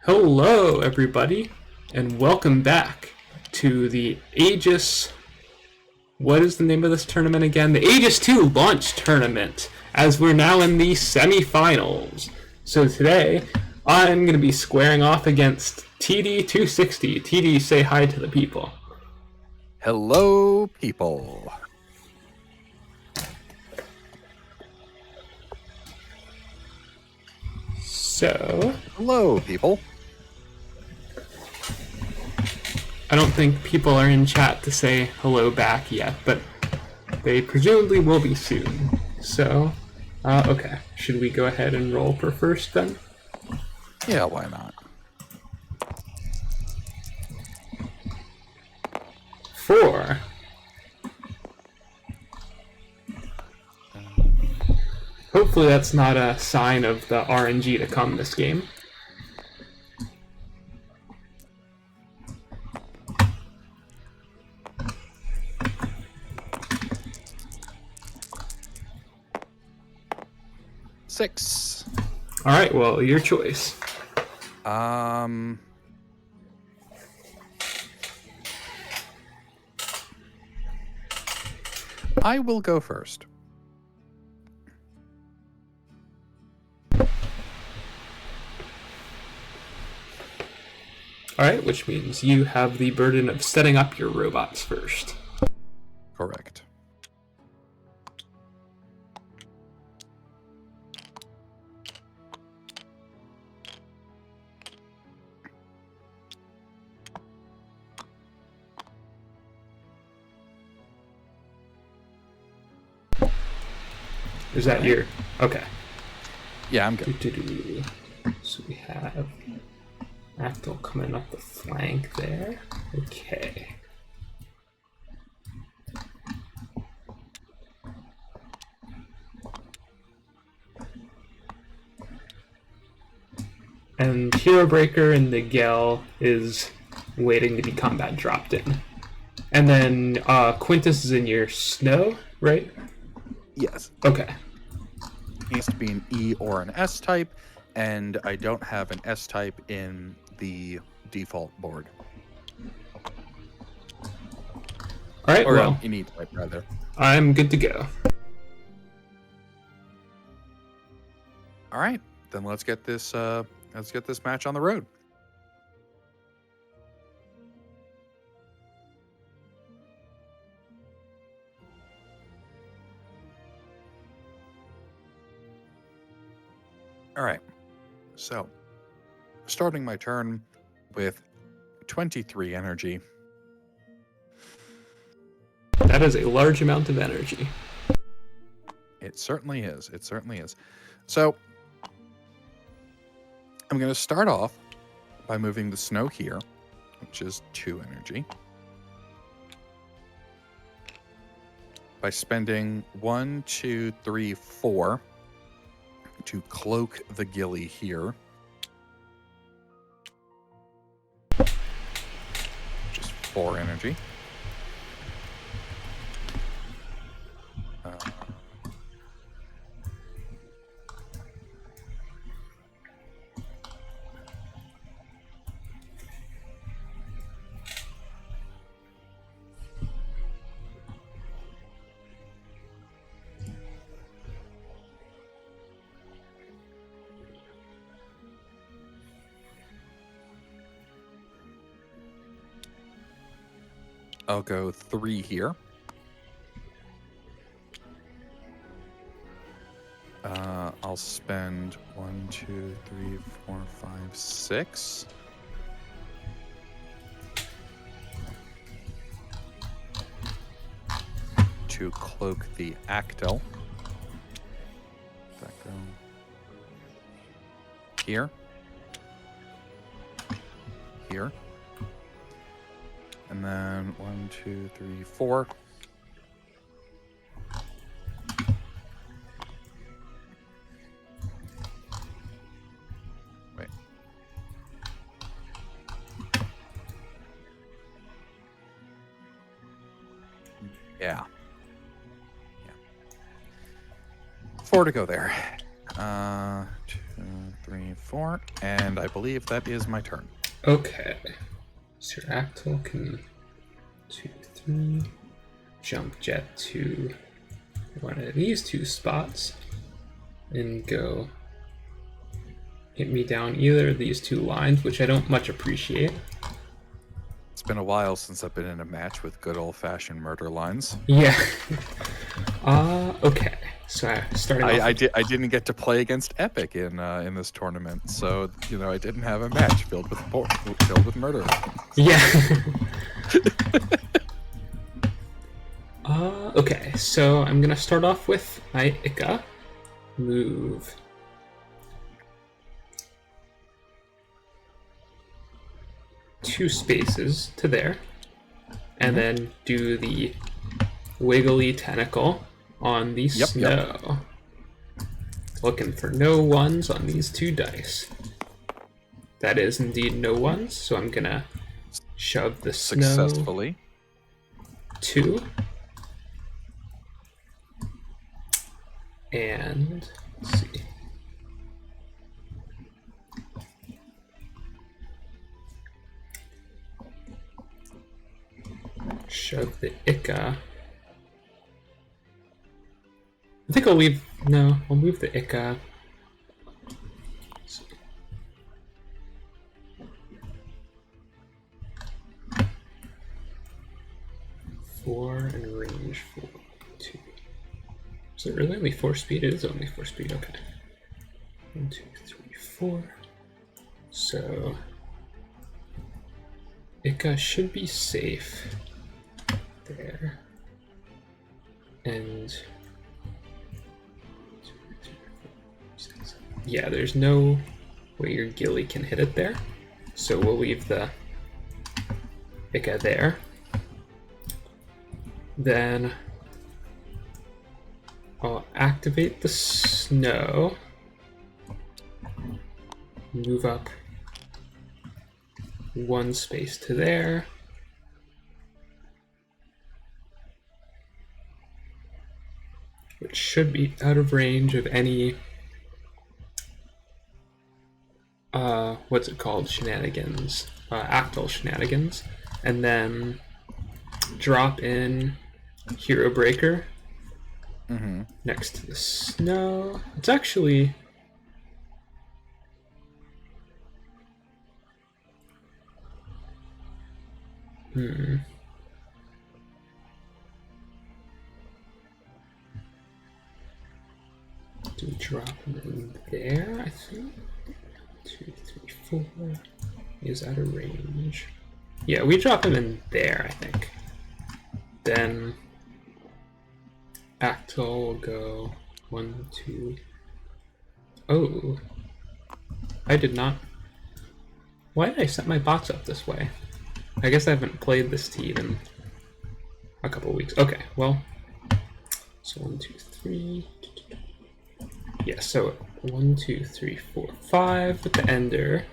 Hello, everybody, and welcome back to the AEGIS. What is the name of this tournament again? The AEGIS 2 Launch Tournament, as we're now in the semifinals. So today, I'm going to be squaring off against TD260. TD, say hi to the people. Hello, people. So, Hello, people. I don't think people are in chat to say hello back yet, but they presumably will be soon. So, okay. Should we go ahead and roll for first then? Yeah, why not? 4. Hopefully that's not a sign of the RNG to come this game. Six. All right, well, your choice. I will go first. All right, which means you have the burden of setting up your robots first. Correct. Is that your... Okay. Yeah, I'm good. So we have Actal coming up the flank there. Okay. And Hero Breaker and Nigel is waiting to be combat dropped in. And then Quintus is in your snow, right? Yes. Okay. He needs to be an E or an S type, and I don't have an S type in the default board. All right, Or well, an E type, rather. I'm good to go. All right, then let's get this match on the road. All right, so starting my turn with 23 energy. That is a large amount of energy. It certainly is. It certainly is. So I'm going to start off by moving the snow here, which is 2 energy. By spending 1, 2, 3, 4 to cloak the ghillie here, which is 4 energy. I'll go 3 here. I'll spend 1, 2, 3, 4, 5, 6. To cloak the Actel. That go here. Here. And then 1, 2, 3, 4. Wait. Yeah. 4 to go there. 2, 3, 4, and I believe that is my turn. Okay. So your Actal can 2, 3, jump jet to one of these two spots and go hit me down either of these two lines, which I don't much appreciate. It's been a while since I've been in a match with good old-fashioned murder lines. Yeah. Okay. So starting off. I didn't get to play against Epic in this tournament, so I didn't have a match filled with murder. Yeah. Okay. So I'm gonna start off with my Ika. Move 2 spaces to there, and then do the wiggly tentacle on the snow. Looking for no ones on these 2 dice. That is indeed no ones, so I'm gonna shove the snow Successfully. 2. And let's see. Shove the Ika. I think I'll leave. No, I'll move the Ika. 4 and range 4, 2. Is it really only 4 speed? It is only 4 speed. Okay. 1, 2, 3, 4. So Ika should be safe there. And yeah, there's no way your Gilly can hit it there. So we'll leave the Ika there. Then I'll activate the snow. Move up 1 space to there. Which should be out of range of any what's it called? Shenanigans. Actal shenanigans. And then drop in Hero Breaker next to the snow. It's actually do we drop him in there, I think? 2, 3, 4. Is out of range. Yeah, we drop him in there, I think. Then Actal will go 1, 2. Oh. I did not. Why did I set my box up this way? I guess I haven't played this team in a couple weeks. Okay, well. So 1, 2, 3. Yeah, so 1, 2, 3, 4, 5 with the ender.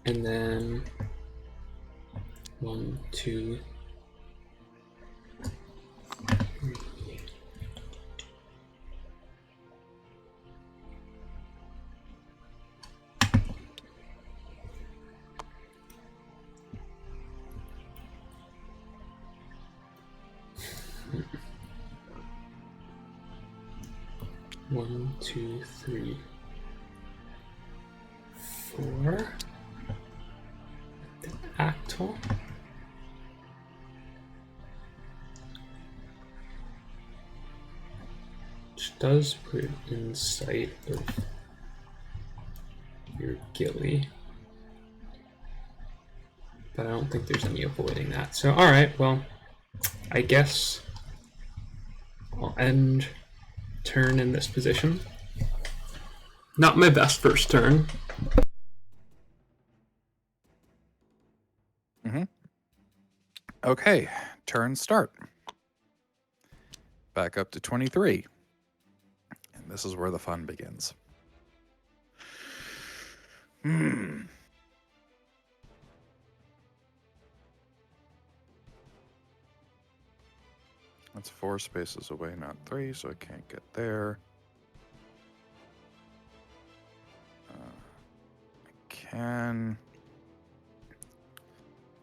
And then 1, 2, 3. One, 2, 3, 4. The Actal. Which does put it in sight of your Gilly. But I don't think there's any avoiding that. So, alright, well, I guess I'll end turn in this position. Not my best first turn. Okay, turn start. Back up to 23. And this is where the fun begins. That's 4 spaces away, not 3, so I can't get there. can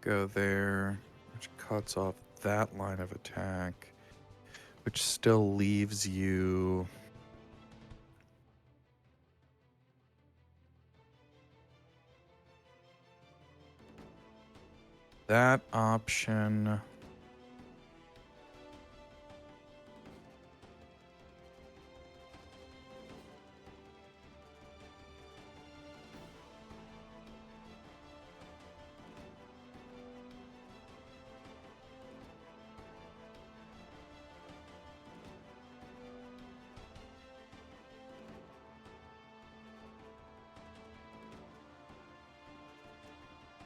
go there, which cuts off that line of attack, which still leaves you... that option...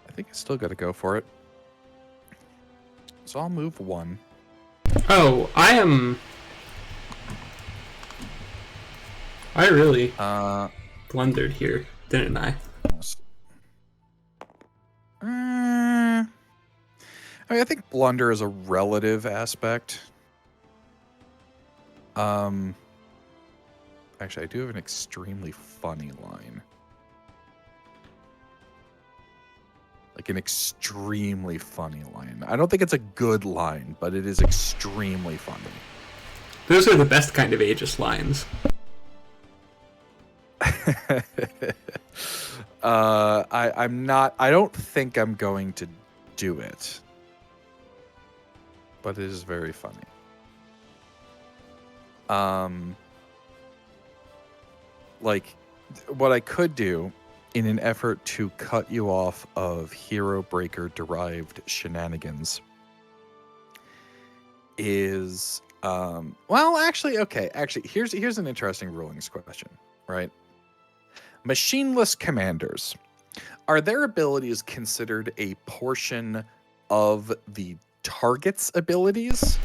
I think I still got to go for it. So I'll move 1. Oh, I really blundered here, didn't I? I mean, I think blunder is a relative aspect. Actually, I do have an extremely funny line. Like an extremely funny line. I don't think it's a good line, but it is extremely funny. Those are the best kind of Aegis lines. I don't think I'm going to do it. But it is very funny. Like, what I could do in an effort to cut you off of Hero Breaker derived shenanigans is, well, actually, okay. Actually, here's an interesting rulings question, right? Machineless commanders, are their abilities considered a portion of the target's abilities?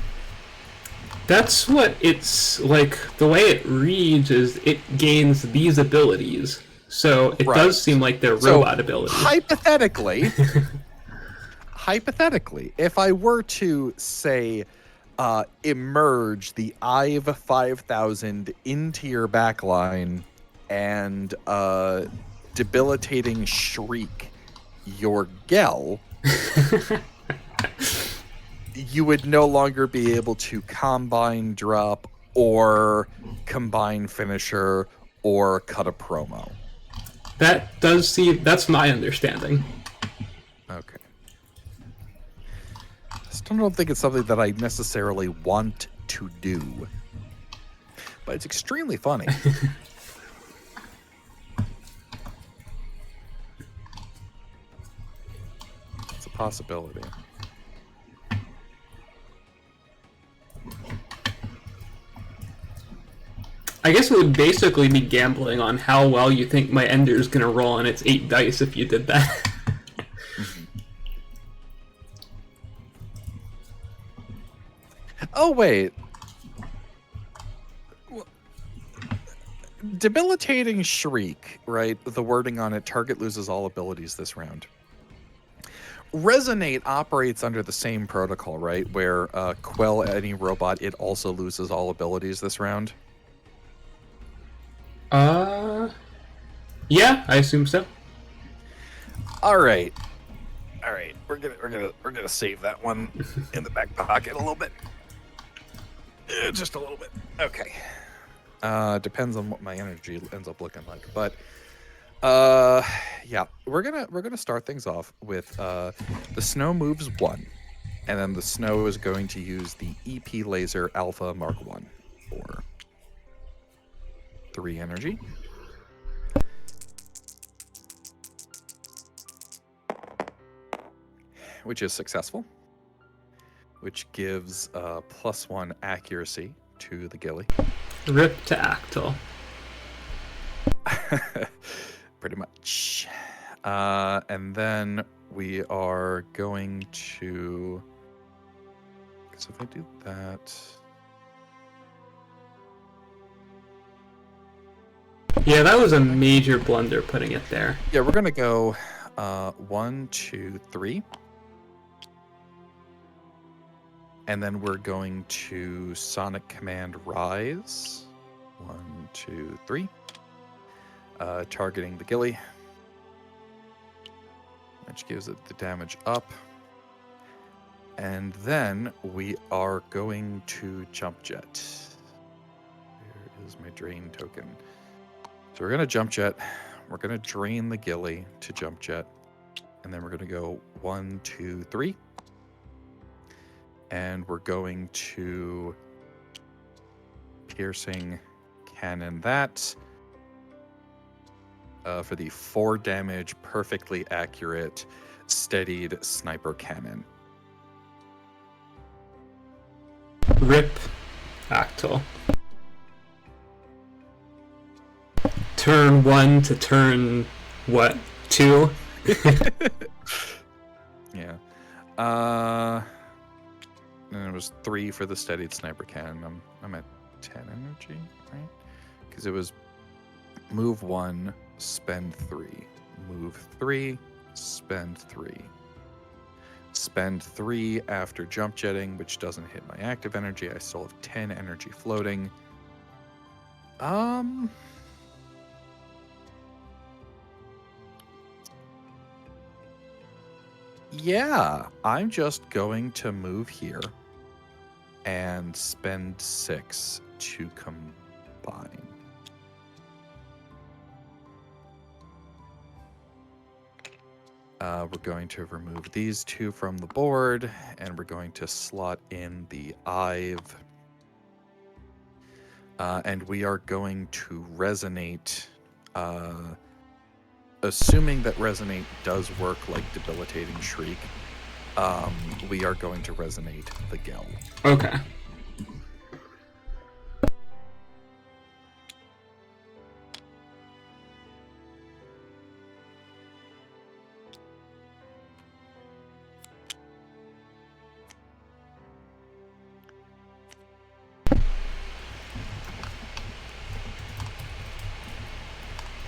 That's what it's like. The way it reads is it gains these abilities. So it does seem like they're robot abilities. Hypothetically, if I were to say, emerge the IVE 5000 into your backline and debilitating shriek your Gel, you would no longer be able to combine drop or combine finisher or cut a promo. That does seem... That's my understanding. Okay. I still don't think it's something that I necessarily want to do. But it's extremely funny. It's a possibility. I guess it would basically be gambling on how well you think my Ender's gonna roll on its 8 dice if you did that. Oh, wait. Debilitating Shriek, right? The wording on it, target loses all abilities this round. Resonate operates under the same protocol, right? Where quell any robot, it also loses all abilities this round. Yeah, I assume so. All right. We're gonna save that one in the back pocket a little bit. Just a little bit. Okay. Depends on what my energy ends up looking like, but yeah, we're gonna start things off with the snow moves 1, and then the snow is going to use the EP laser Alpha Mark 1 for 3 energy. Which is successful. Which gives +1 accuracy to the ghillie. Rip to Actal. Pretty much. And then we are going to... So if I do that... Yeah, that was a major blunder putting it there. Yeah, we're going to go 1, 2, 3. And then we're going to Sonic Command Rise. 1, 2, 3. Targeting the ghillie. which gives it the damage up. And then we are going to jump jet. Where is my drain token? So we're going to jump jet. We're going to drain the ghillie to jump jet. And then we're going to go 1, 2, 3. And we're going to piercing cannon that for the 4 damage, perfectly accurate, steadied sniper cannon. Rip Actal. Turn 1 to turn, what, 2? Yeah. And it was 3 for the steadied sniper cannon. I'm at 10 energy, right? Because it was move 1, spend 3. Move 3, spend 3. Spend 3 after jump jetting, which doesn't hit my active energy. I still have 10 energy floating. Yeah, I'm just going to move here and spend 6 to combine. We're going to remove these 2 from the board, and we're going to slot in the Ive. And we are going to resonate, assuming that resonate does work like debilitating shriek, we are going to resonate the Gel. Okay.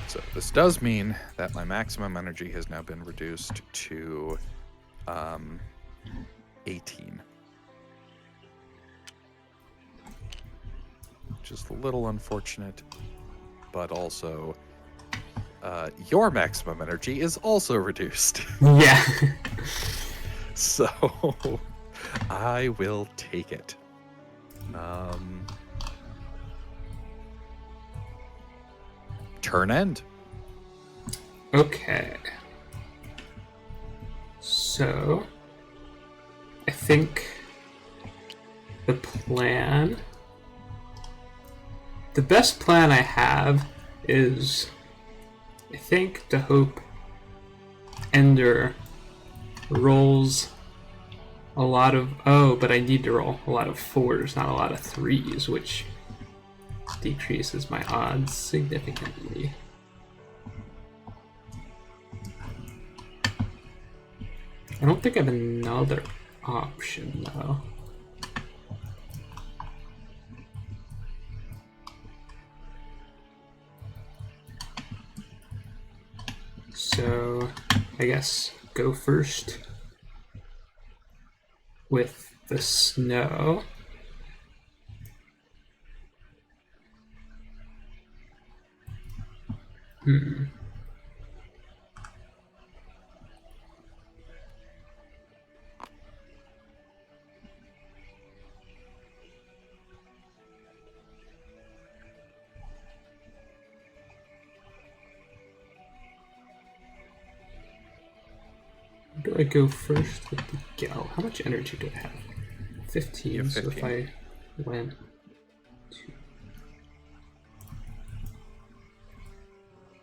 So this does mean that my maximum energy has now been reduced to 18. Which is a little unfortunate, but also your maximum energy is also reduced. Yeah. So I will take it. Turn end. Okay. So, I think the best plan I have is, I think, to hope Ender rolls a lot of, but I need to roll a lot of 4s, not a lot of 3s, which decreases my odds significantly. I don't think I have another option, though. So, I guess go first with the snow. Do I go first with the Gal? How much energy do I have? 15. So if I went 2,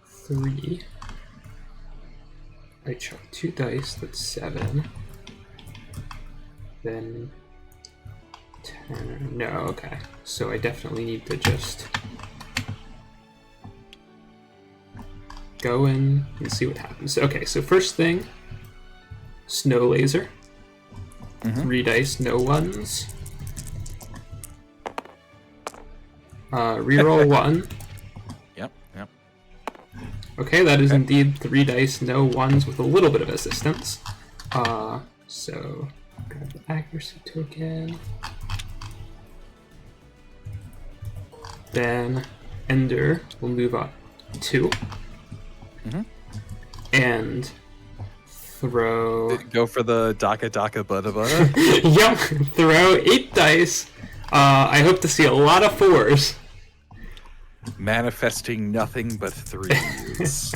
3, I chuck 2 dice, that's 7. Then 10. No, okay. So I definitely need to just go in and see what happens. Okay, so first thing, snow laser. 3 dice, no ones. Reroll 1. Yep. Okay, that is indeed 3 dice, no ones with a little bit of assistance. So grab the accuracy token. Then Ender will move up 2. And throw. Go for the daka daka butter butter. Yep, throw 8 dice. I hope to see a lot of 4s. Manifesting nothing but 3s.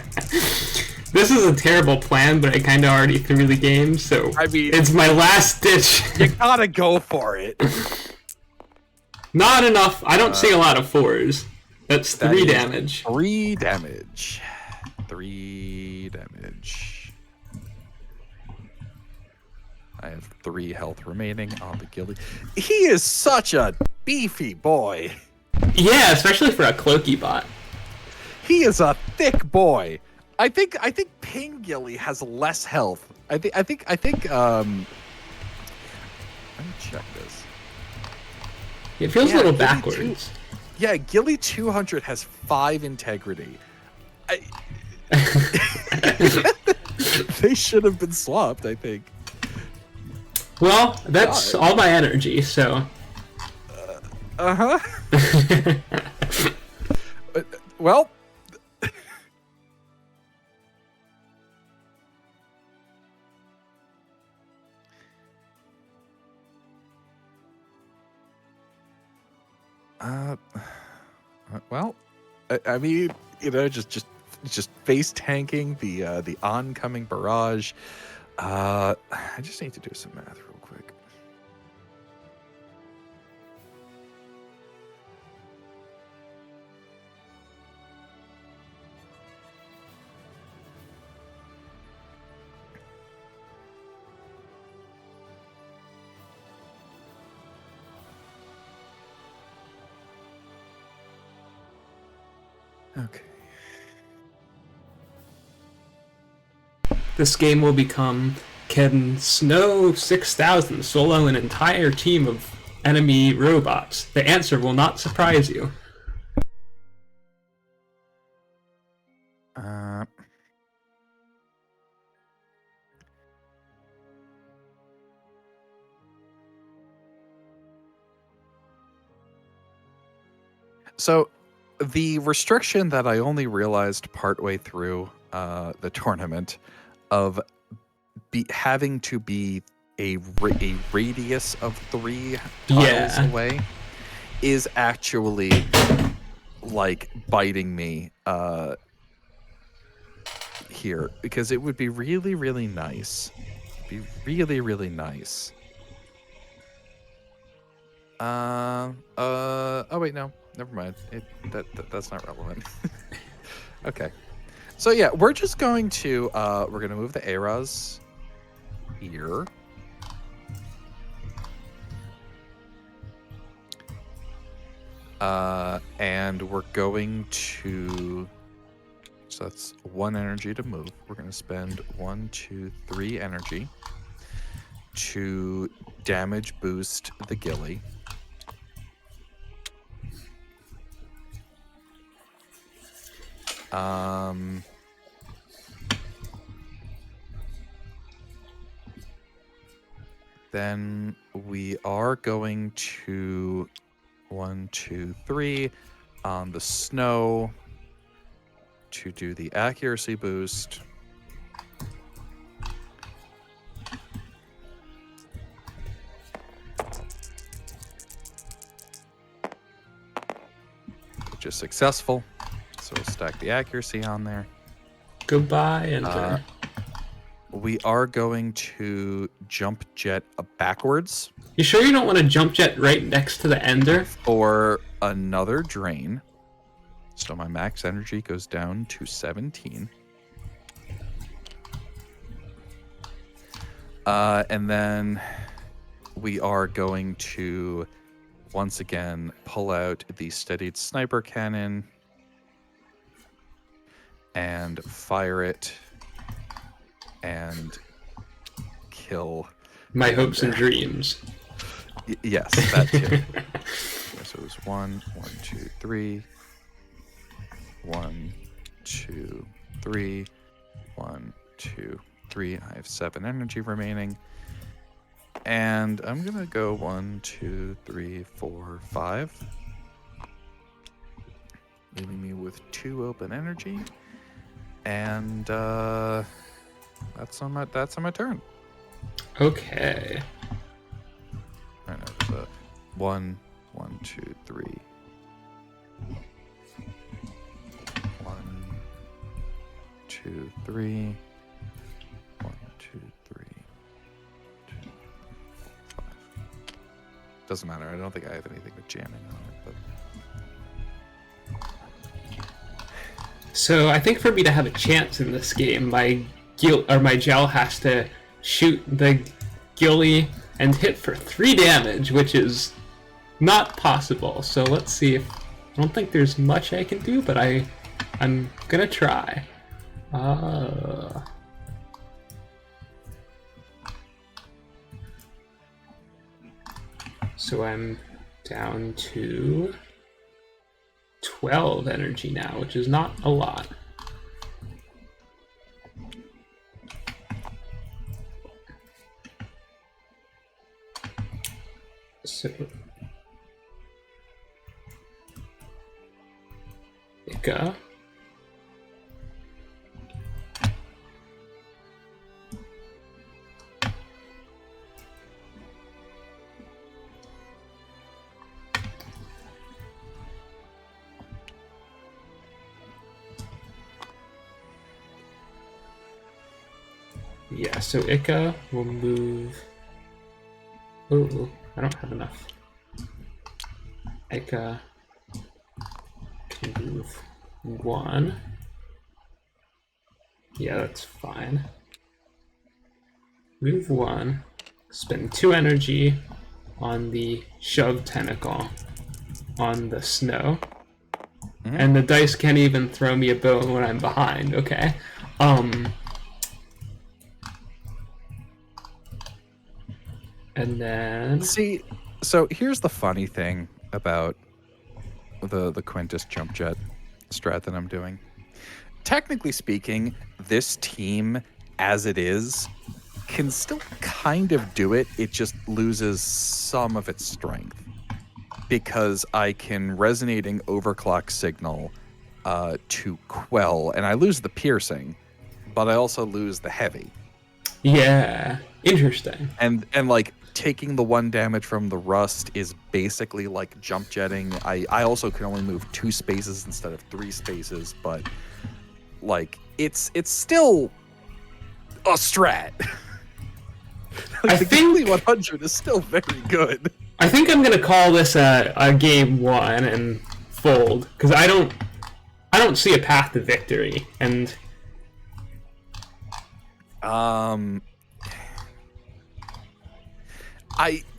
This is a terrible plan, but I kind of already threw the game, so I mean, it's my last ditch. You gotta go for it. Not enough. I don't see a lot of 4s. That's 3 damage. 3 damage. 3 damage. I have 3 health remaining on the ghillie. He is such a beefy boy. Yeah, especially for a cloaky bot. He is a thick boy. I think Ping Ghillie has less health. I think let me check this. It feels a little Ghillie backwards. Yeah, Ghillie 200 has 5 integrity. They should have been swapped, I think. Well, that's all my energy, so. Uh-huh. Well. Well, I mean, you know, just face tanking the oncoming barrage. I just need to do some math real quick. Okay. This game will become, can Snow 6000 solo an entire team of enemy robots? The answer will not surprise you. So the restriction that I only realized partway through the tournament of having to be a radius of 3 tiles away is actually like biting me here, because it would be really, really nice. Be really, really nice. Oh wait, no. Never mind. That's not relevant. Okay. So yeah, we're just going to we're gonna move the ARAS here. And we're going to, so that's 1 energy to move. We're gonna spend 1, 2, 3 energy to damage boost the ghillie. Then we are going to 1, 2, 3 on the snow to do the accuracy boost. Which is successful. So we'll stack the accuracy on there. Goodbye, enter. We are going to jump jet backwards. You sure you don't want to jump jet right next to the ender? For another drain. So my max energy goes down to 17. And then we are going to once again pull out the steadied sniper cannon and fire it and kill my hopes and dreams. Yes, that too. So it was 1, 2, 3. 1, 2, 3. 1, 2, 3. I have 7 energy remaining. And I'm gonna go 1, 2, 3, 4, 5. Leaving me with 2 open energy. And That's on my turn. Okay. I know there's a 1, 1, 2, 3. 1, 2, 3. 1, 2, 3. 2, 3, 4, 5. Doesn't matter. I don't think I have anything with jamming on it, but. So I think for me to have a chance in this game, my gel has to shoot the ghillie and hit for 3 damage, which is not possible. So let's see if I don't think there's much I can do, but I'm gonna try. So I'm down to 12 energy now, which is not a lot. So Ika. Yeah, so Ika will move. Oh, I don't have enough. Ika can move 1. Yeah, that's fine. Move 1. Spend 2 energy on the shove tentacle on the snow. Mm-hmm. And the dice can't even throw me a bone when I'm behind, okay? And then... See, so here's the funny thing about the Quintus jump jet strat that I'm doing. Technically speaking, this team, as it is, can still kind of do it. It just loses some of its strength. Because I can resonating overclock signal to quell, and I lose the piercing, but I also lose the heavy. Yeah, interesting. And like taking the 1 damage from the rust is basically like jump jetting. I also can only move 2 spaces instead of 3 spaces, but like it's still a strat. I think 100 is still very good. I think I'm gonna call this a game 1 and fold, because I don't see a path to victory, and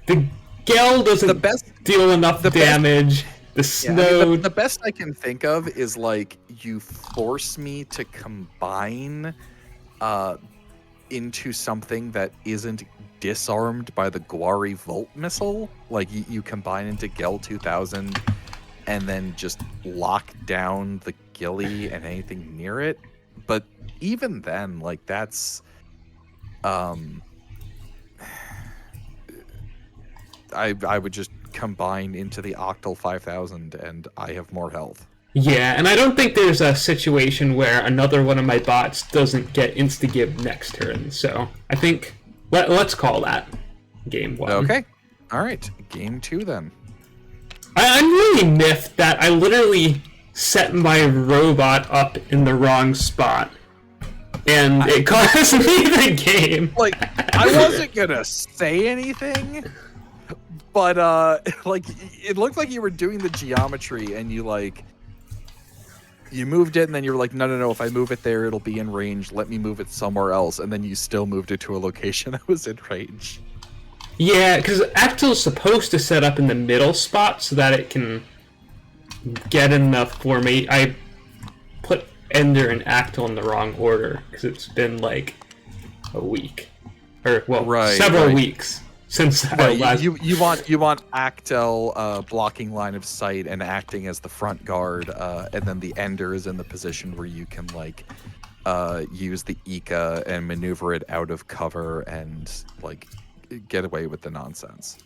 the gale doesn't deal enough damage. The snow. I mean, the best I can think of is like you force me to combine into something that isn't disarmed by the Gwari Volt missile. Like you combine into Gel 2000 and then just lock down the ghillie and anything near it. But even then, like that's I would just combine into the Octal 5000 and I have more health. Yeah, and I don't think there's a situation where another one of my bots doesn't get insta-gib next turn, so I think let's call that game 1. Okay. All right. Game 2 then. I'm really miffed that I literally set my robot up in the wrong spot, and it cost me the game. Like, I wasn't gonna say anything, but like it looked like you were doing the geometry, and you moved it, and then you were like, no, if I move it there, it'll be in range. Let me move it somewhere else, and then you still moved it to a location that was in range. Yeah, because Actil's supposed to set up in the middle spot so that it can get enough for me. I put Ender and Actil in the wrong order because it's been like a week, or several weeks since I last. You want Actil blocking line of sight and acting as the front guard, and then the Ender is in the position where you can like use the Ika and maneuver it out of cover and like get away with the nonsense.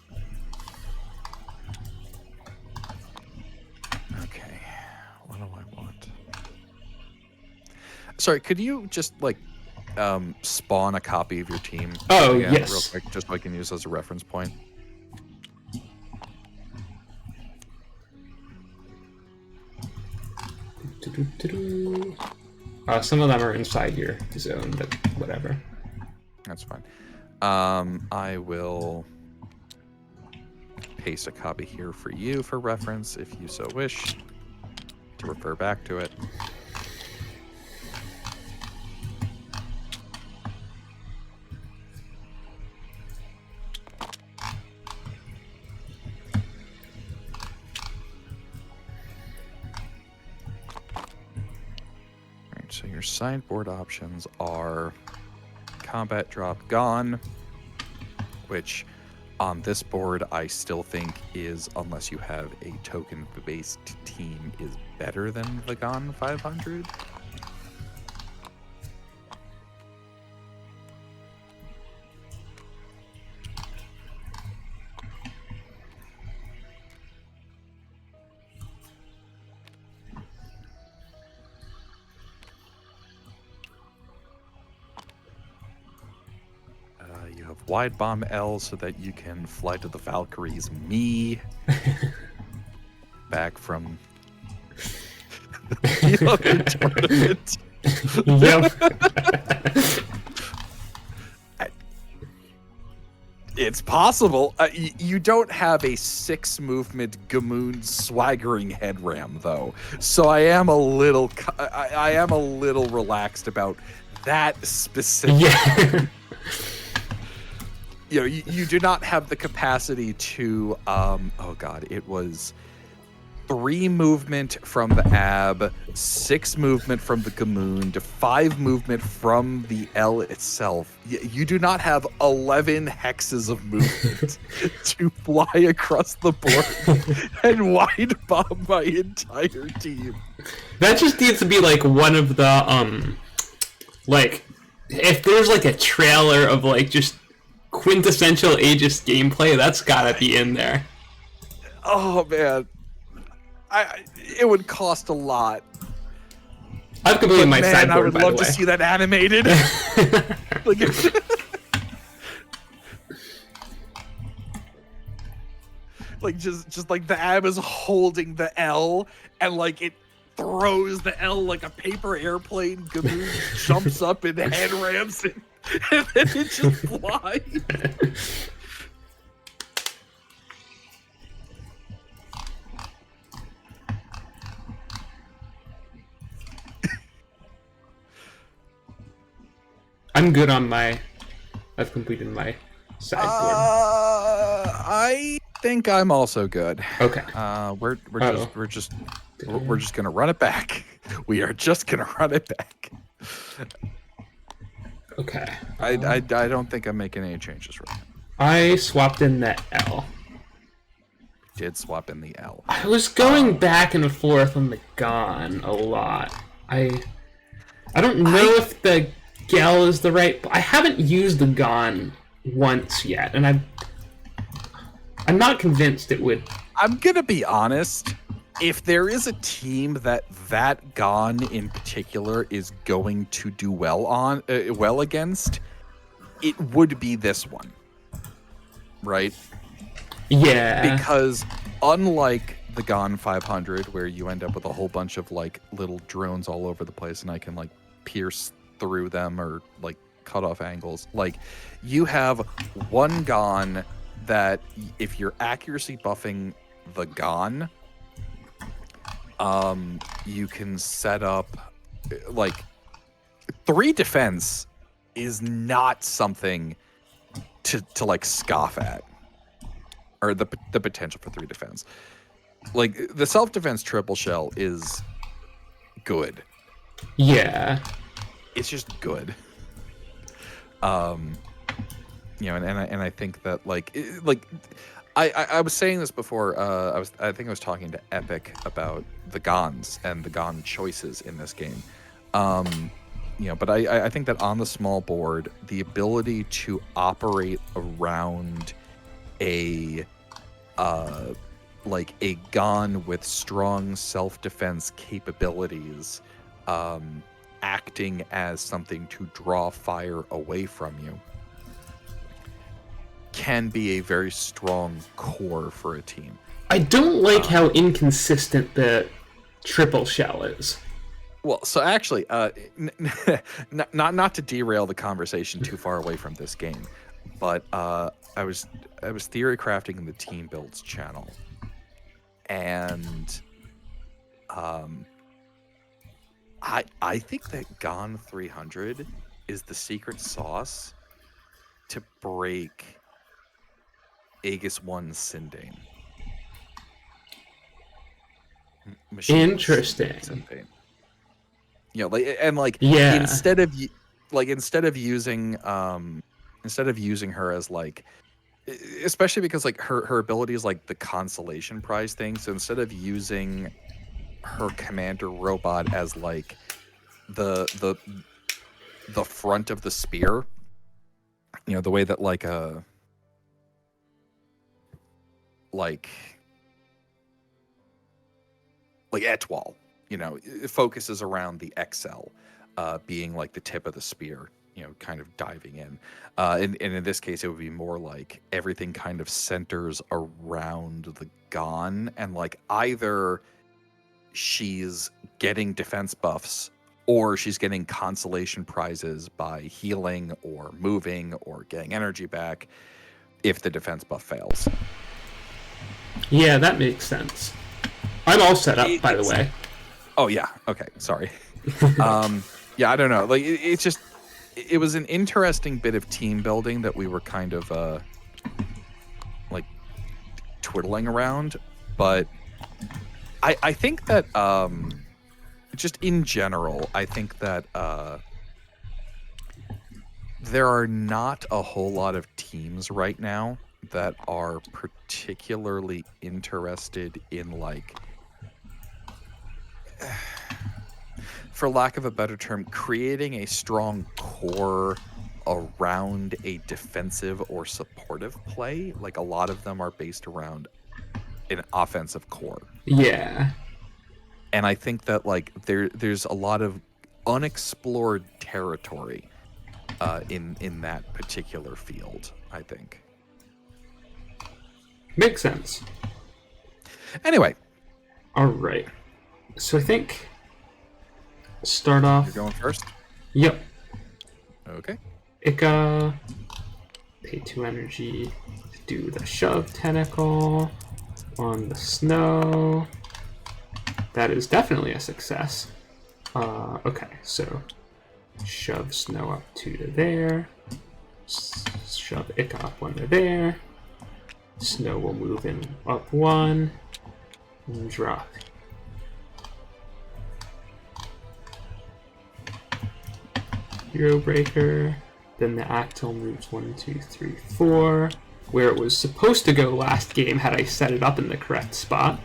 Okay, what do I want? Sorry, could you just like spawn a copy of your team? Oh, again, yes. Real quick, just so I can use as a reference point. Some of them are inside your zone, but whatever. That's fine. I will paste a copy here for you for reference, if you so wish to refer back to it. So your sideboard options are combat drop gone, which on this board I still think is, unless you have a token based team, is better than the Gone 500. You have wide bomb L so that you can fly to the Valkyries. Me back from the other tournament. Yep. It's possible. You don't have a 6 movement Gamoon swaggering head ram though, so I am a little relaxed about that specific. Yeah. You know, you do not have the capacity to, oh god, it was 3 movement from the Ab, 6 movement from the Gamoon, to 5 movement from the L itself. You do not have 11 hexes of movement to fly across the board and wide bomb my entire team. That just needs to be like one of the, like, if there's like a trailer of like just quintessential Aegis gameplay, that's gotta be in there. Oh man, it would cost a lot. I've completed my sideboard, I would by love the to way. see that animated. Like just like the Ab is holding the L and like it throws the L like a paper airplane. Gamoon jumps up and head rams it, and then it just flies. I'm good on my. I've completed my sideboard. I think I'm also good. Okay. We're just gonna run it back. We are just gonna run it back. Okay. I don't think I'm making any changes right now. I swapped in the L. Did swap in the L. I was going back and forth on the Gone a lot. I don't know if the Gel is the right. I haven't used the Gone once yet, and I'm not convinced it would. I'm gonna be honest. If there is a team that Gone in particular is going to do well against, it would be this one, right? Yeah. Because unlike the Gone 500, where you end up with a whole bunch of like little drones all over the place, and I can like pierce through them or like cut off angles, like you have one Gone that if you're accuracy buffing the Gone, you can set up like 3 defense is not something to like scoff at, or the potential for 3 defense. Like the self-defense triple shell is good. Yeah. It's just good. You know, and I think that I was saying this before. I think I was talking to Epic about the Gons and the Gon choices in this game. You know, but I think that on the small board, the ability to operate around a like a Gon with strong self-defense capabilities acting as something to draw fire away from you can be a very strong core for a team. I don't like how inconsistent the triple shell is. Well, so actually, not to derail the conversation too far away from this game, but I was theory crafting in the team builds channel, and I think that Gone 300 is the secret sauce to break Aegis 1's Sindane. Interesting. You know, instead of using her as like, especially because like her ability is like the consolation prize thing. So instead of using her commander robot as like the front of the spear, you know, the way that like Etoile, you know, it focuses around the XL being like the tip of the spear, you know, kind of diving in. And in this case, it would be more like everything kind of centers around the Gone, and like either she's getting defense buffs or she's getting consolation prizes by healing or moving or getting energy back if the defense buff fails. Yeah, that makes sense. I'm all set up, by the way. Oh yeah. Okay. Sorry. Yeah, I don't know. Like it's just, it was an interesting bit of team building that we were kind of like twiddling around, but I think that just in general, I think that there are not a whole lot of teams right now that are particularly interested in like, for lack of a better term, creating a strong core around a defensive or supportive play. Like a lot of them are based around an offensive core. Yeah. And I think that like there's a lot of unexplored territory in that particular field, I think. Makes sense. Anyway. All right. So I think start off. You're going first? Yep. Okay. Ika. Pay 2 energy. Do the shove tentacle on the snow. That is definitely a success. Okay, so shove snow up 2 to there. Shove Ika up 1 to there. Snow will move in up 1. And drop. Hero Breaker. Then the Actil moves 1, 2, 3, 4. Where it was supposed to go last game had I set it up in the correct spot.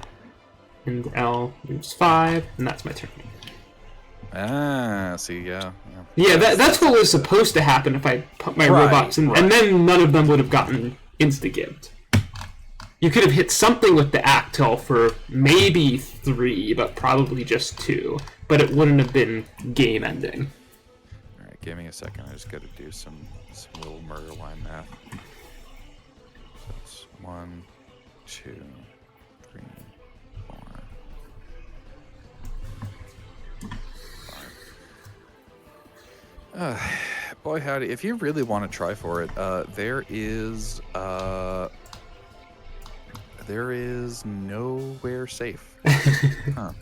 And L moves 5, and that's my turn. See, yeah. Yeah, that's what was supposed to happen if I put my robots in, and then none of them would have gotten insta-gibbed. You could have hit something with the Actil for maybe 3, but probably just 2. But it wouldn't have been game-ending. Alright, give me a second. I just got to do some little murder line math. That's 1, 2, 3, 4, 5. Boy howdy, if you really want to try for it, there is nowhere safe. Huh.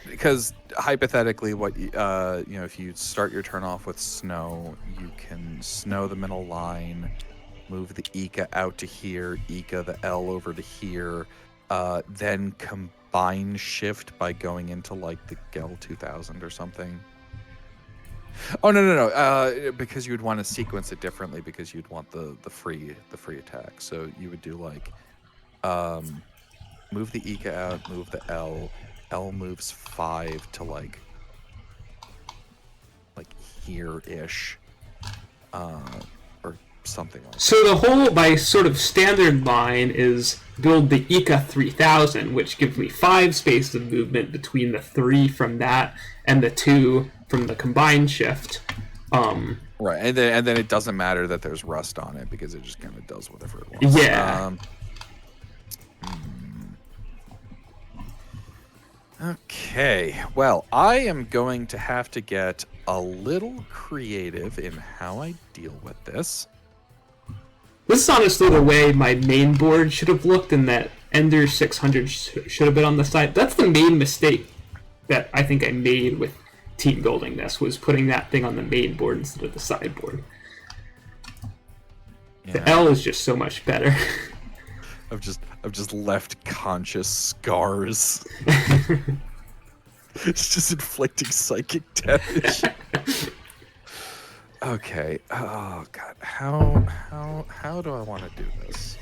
Because hypothetically, what you know, if you start your turn off with snow, you can snow the middle line, move the Ika out to here, Ika the L over to here, then combine shift by going into like the Gel 2000 or something. Oh no! Because you would want to sequence it differently because you'd want the free attack. So you would do like, move the Ika out, move the L. L moves 5 to like here-ish, or something like that. So the whole, my sort of standard line is build the Ika 3000, which gives me 5 spaces of movement between the 3 from that and the 2 from the combined shift. Right, and then it doesn't matter that there's rust on it because it just kind of does whatever it wants. Yeah. Okay, well, I am going to have to get a little creative in how I deal with this. This is honestly the way my main board should have looked, and that Ender 600 should have been on the side. That's the main mistake that I think I made with team building this, was putting that thing on the main board instead of the sideboard. Yeah. The L is just so much better. I've just left conscious scars. It's just inflicting psychic damage. Okay. Oh god. How do I want to do this?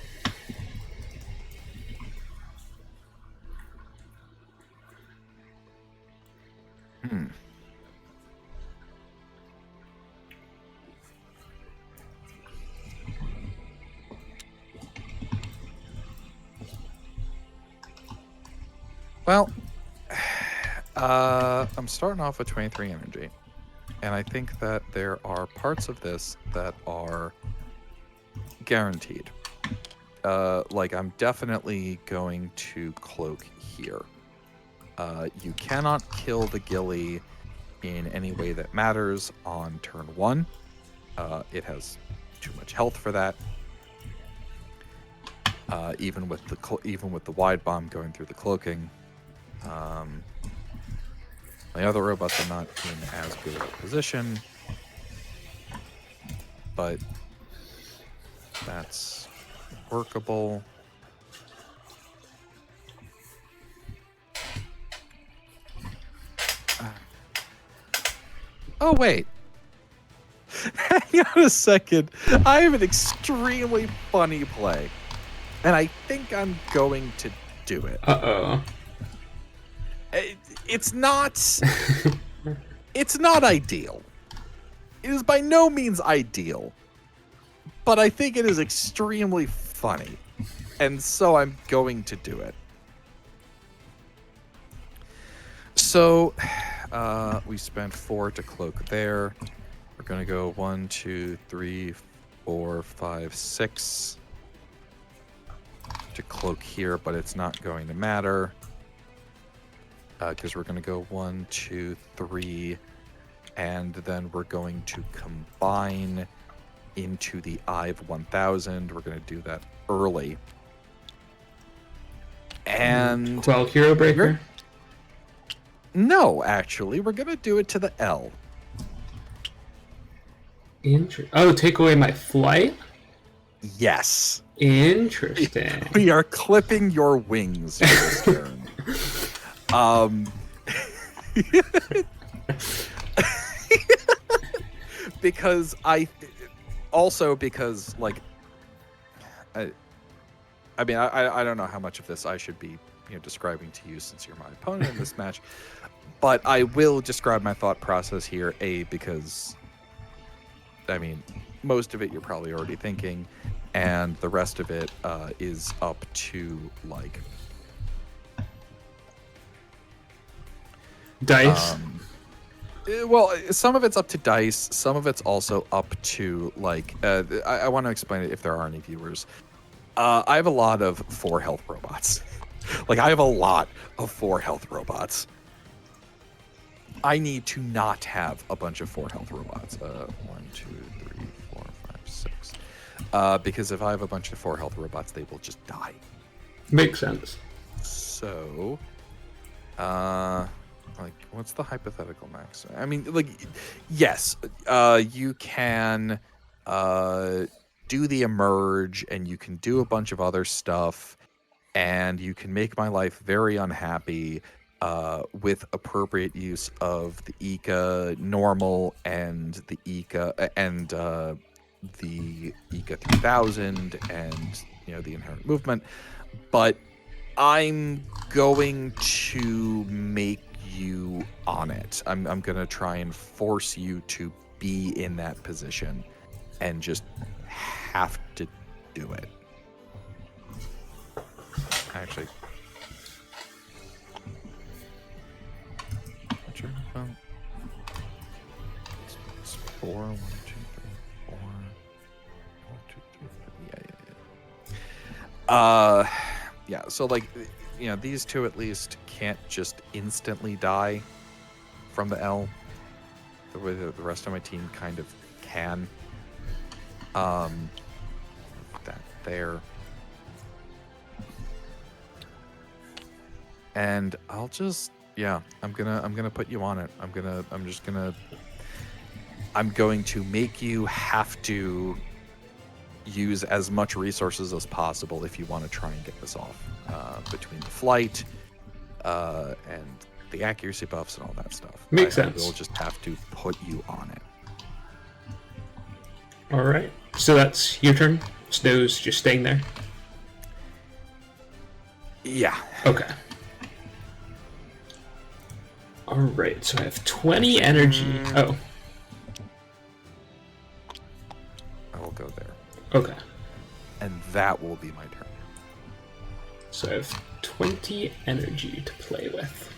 Well, I'm starting off with 23 energy, and I think that there are parts of this that are guaranteed. Like, I'm definitely going to cloak here. You cannot kill the Gilly in any way that matters on turn 1. It has too much health for that. Even with the wide bomb going through the cloaking. My other robots are not in as good of a position, but that's workable. Oh, wait. Hang on a second. I have an extremely funny play, and I think I'm going to do it. Uh-oh. It's not ideal. It is by no means ideal, but I think it is extremely funny, and so I'm going to do it. So we spent 4 to cloak there. We're gonna go 1, 2, 3, 4, 5, 6 to cloak here, but it's not going to matter. Because we're going to go 1, 2, 3, and then we're going to combine into the IVE 1000. We're going to do that early. And... Quell Hero Breaker? No, actually. We're going to do it to the L. Oh, take away my flight? Yes. Interesting. We are clipping your wings for this turn. Because like, I mean, I don't know how much of this I should be, describing to you since you're my opponent in this match, but I will describe my thought process here. Because, I mean, most of it you're probably already thinking, and the rest of it is up to, like, dice. Well, some of it's up to dice. Some of it's also up to, like, I want to explain it if there are any viewers. I have a lot of 4 health robots. Like, I have a lot of 4 health robots. I need to not have a bunch of 4 health robots. 1, 2, 3, 4, 5, 6. Because if I have a bunch of 4 health robots, they will just die. Makes sense. So, like, what's the hypothetical max? I mean, like, yes, you can do the emerge, and you can do a bunch of other stuff, and you can make my life very unhappy with appropriate use of the ECA normal and the ECA and the ECA 3000 and the inherent movement, but I'm going to make you on it. I'm going to try and force you to be in that position and just have to do it. Actually, 4, 1, 2, 3, 4. 1, 2, 3, 4. Yeah. So like, you know, these two at least can't just instantly die from the L. The way that the rest of my team kind of can. That there. And I'll just, yeah, I'm gonna put you on it. I'm going to make you have to use as much resources as possible if you want to try and get this off, between the flight and the accuracy buffs and all that stuff. Makes sense. We'll just have to put you on it. All right. So that's your turn. Snow's just staying there. Yeah. Okay. All right. So I have 20 energy. Oh. I will go there. Okay. And that will be my turn. So I have 20 energy to play with.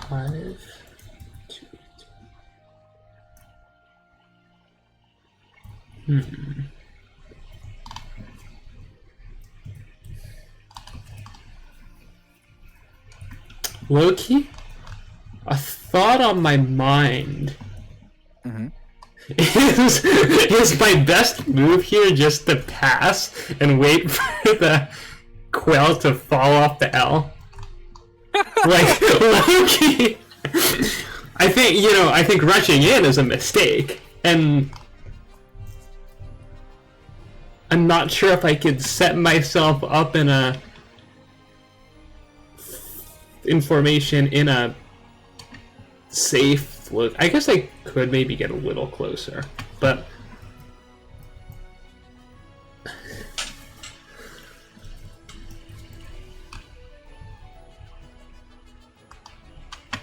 Five, 2, 2. Loki, a thought on my mind is my best move here just to pass and wait for the quail to fall off the L? Like, Loki, I think rushing in is a mistake, and I'm not sure if I could set myself up in a formation in a safe look. I guess I could maybe get a little closer, but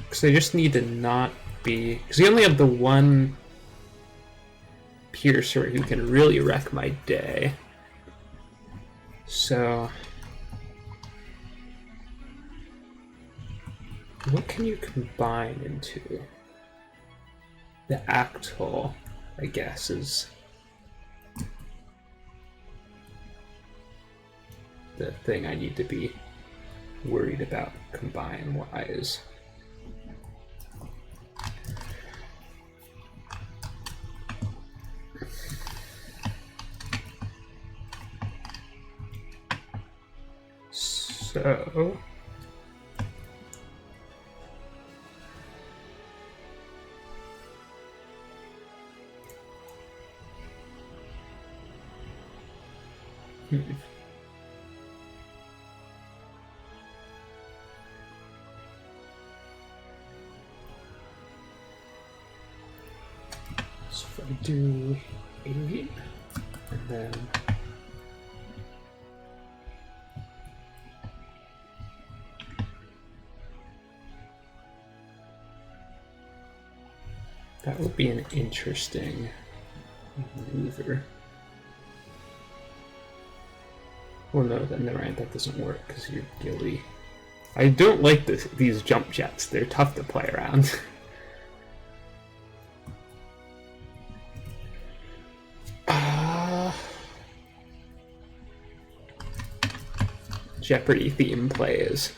because I just need to not be, because we only have the one piercer who can really wreck my day. So what can you combine into? The Actol, I guess, is the thing I need to be worried about combine-wise. So so if I do 8, and then that would be an interesting maneuver. Well, no, then never mind, that doesn't work because you're gilly. I don't like these jump jets. They're tough to play around. Jeopardy theme plays.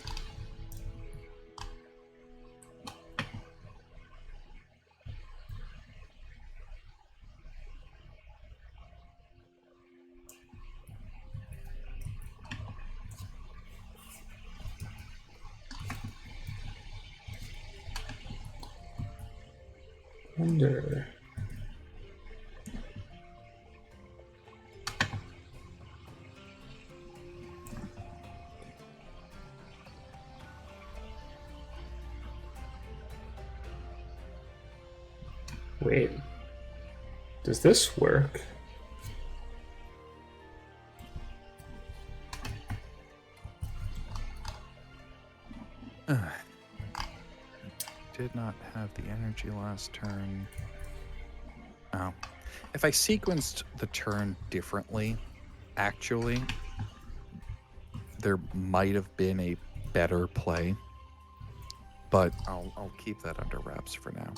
Wonder. Wait. Does this work? Did not have the energy last turn. Oh. If I sequenced the turn differently, actually, there might have been a better play. But I'll keep that under wraps for now.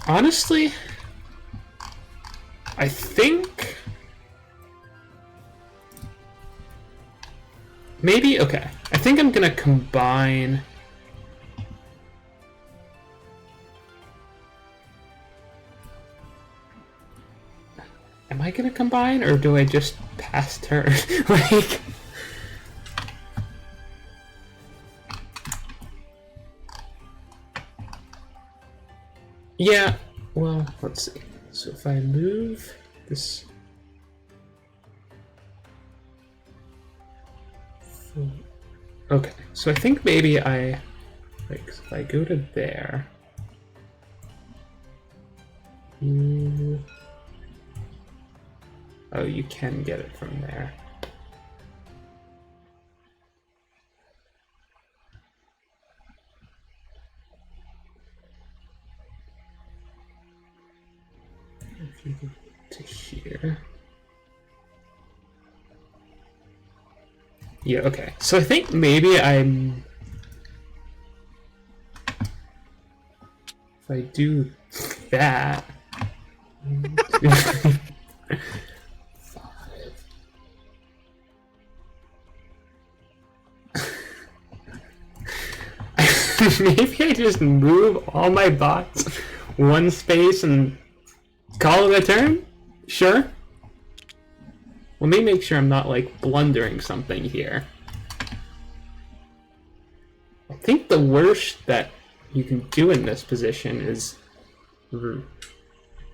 Honestly, I think maybe, okay. I think I'm gonna combine. Am I gonna combine, or do I just pass turn? Like, yeah, well, let's see. So if I move this. Okay, so I think maybe like, if I go to there. Oh, you can get it from there. If you go to here. Yeah, okay. So I think maybe I'm... If I do that... 1, 2, 5. Maybe I just move all my bots one space and call it a turn? Sure. Let me make sure I'm not, like, blundering something here. I think the worst that you can do in this position is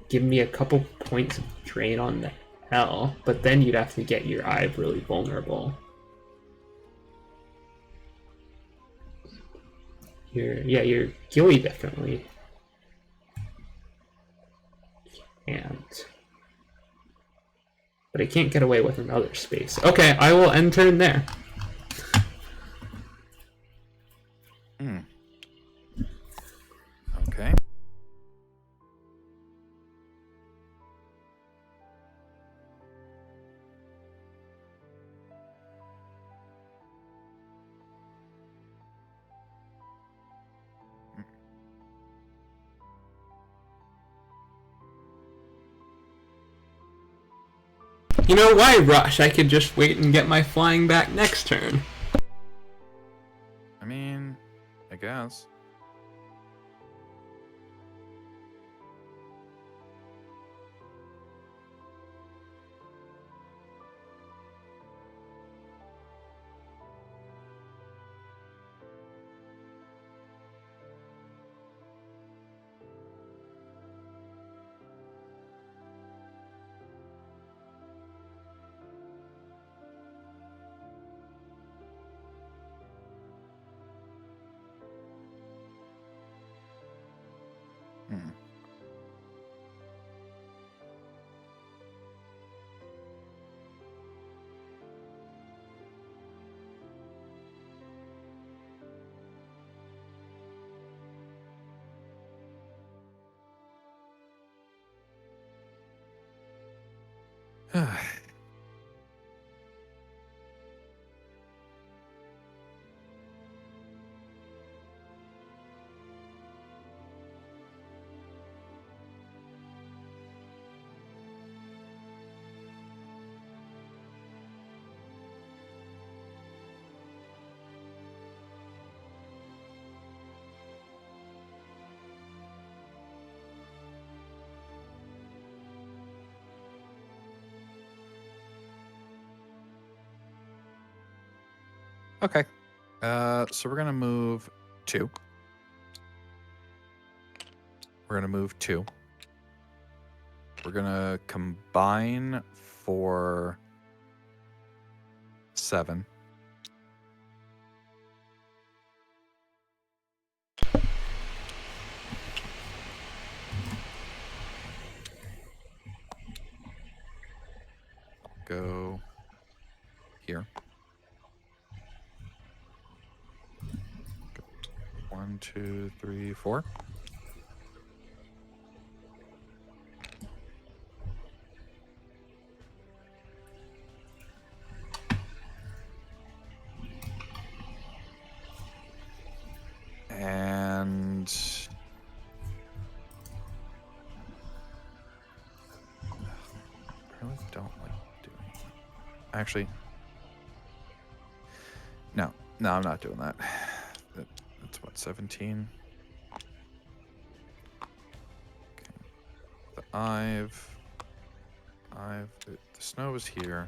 give me a couple points of drain on the hell, but then you'd have to get your eye really vulnerable. Your Gilly definitely can't. But I can't get away with another space. Okay, I will end turn there. Okay. You know, why rush? I could just wait and get my flying back next turn. I mean, I guess. Okay. So we're gonna move 2. We're gonna move 2. We're gonna combine for 7. go here. 1, 2, 3, 4. And I really don't like doing that. Actually, no, I'm not doing that. That's what, 17? Okay. The the snow was here.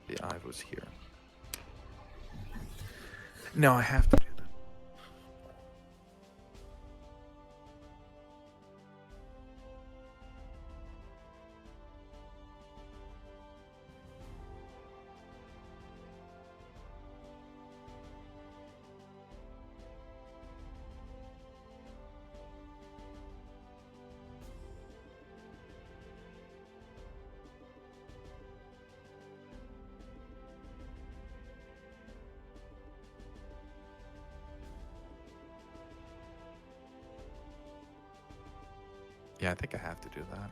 The Ive was here. No, I have to do that. Yeah, I think I have to do that.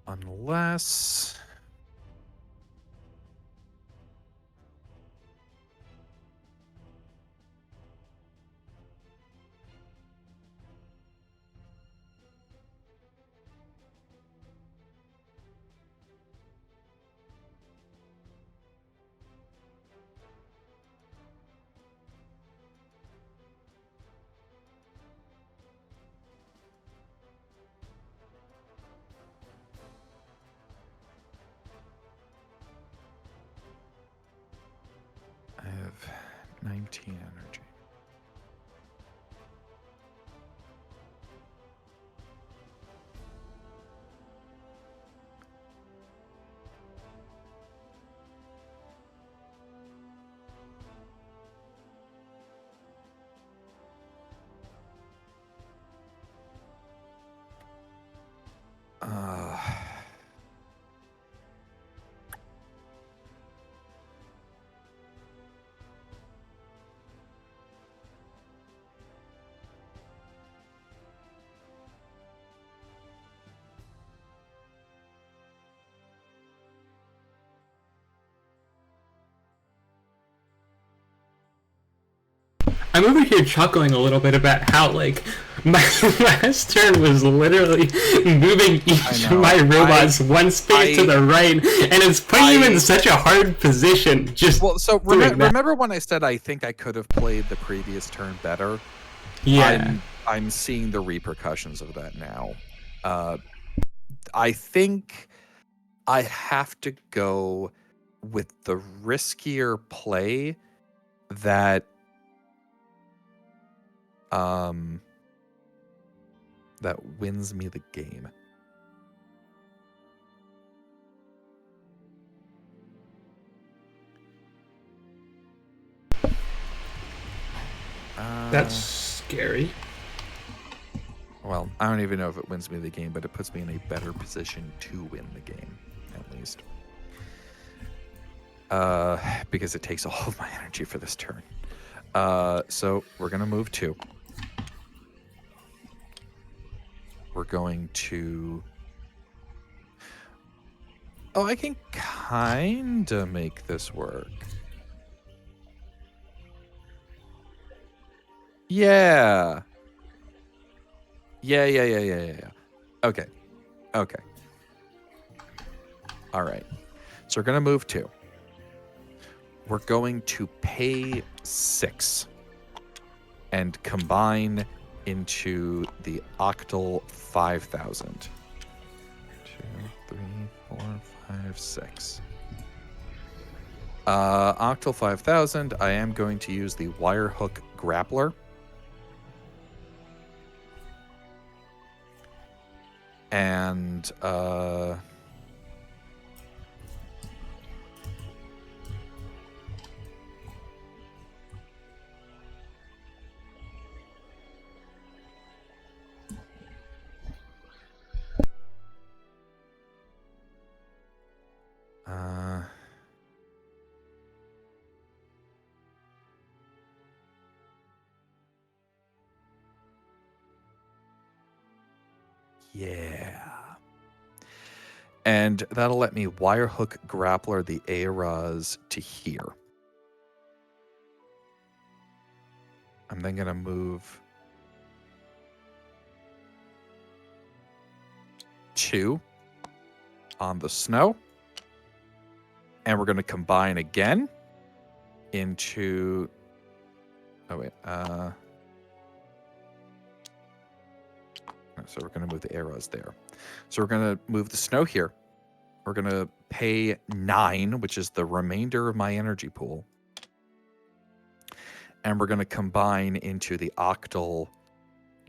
Unless... I have 19 energy. I'm over here chuckling a little bit about how, like, my last turn was literally moving each of my robots one space to the right, and it's putting you in such a hard position. Just well, so remember when I said I think I could have played the previous turn better? Yeah. I'm seeing the repercussions of that now. I think I have to go with the riskier play that that wins me the game. That's scary. Well, I don't even know if it wins me the game, but it puts me in a better position to win the game, at least. Because it takes all of my energy for this turn. So we're going to move 2. We're going to... Oh, I can kind of make this work. Yeah. Yeah. Okay. All right. So we're going to move 2. We're going to pay 6 and combine into the Octal 5000. 2, 3, 4, 5, 6. Octal 5000, I am going to use the wire hook grappler. And yeah. And that'll let me wire hook grappler the AEGIS to here. I'm then going to move 2 on the snow. And we're going to combine again into... Oh, wait. So we're going to move the AEGIS there. So we're going to move the snow here. We're going to pay 9, which is the remainder of my energy pool. And we're going to combine into the Octal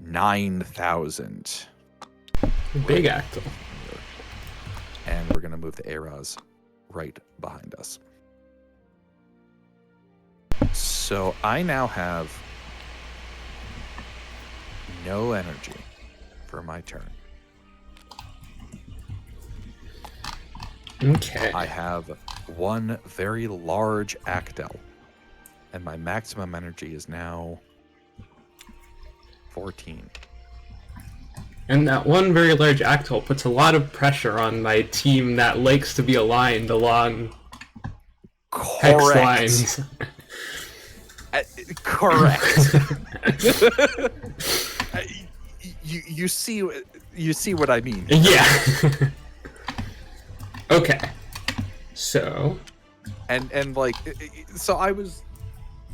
9000. Big Octal. And we're going to move the AEGIS right behind us. So I now have no energy for my turn. Okay. I have one very large Actel, and my maximum energy is now 14. And that one very large Actal puts a lot of pressure on my team that likes to be aligned along hex lines. Correct. You see what I mean. Yeah. Okay. So. And like, so I was,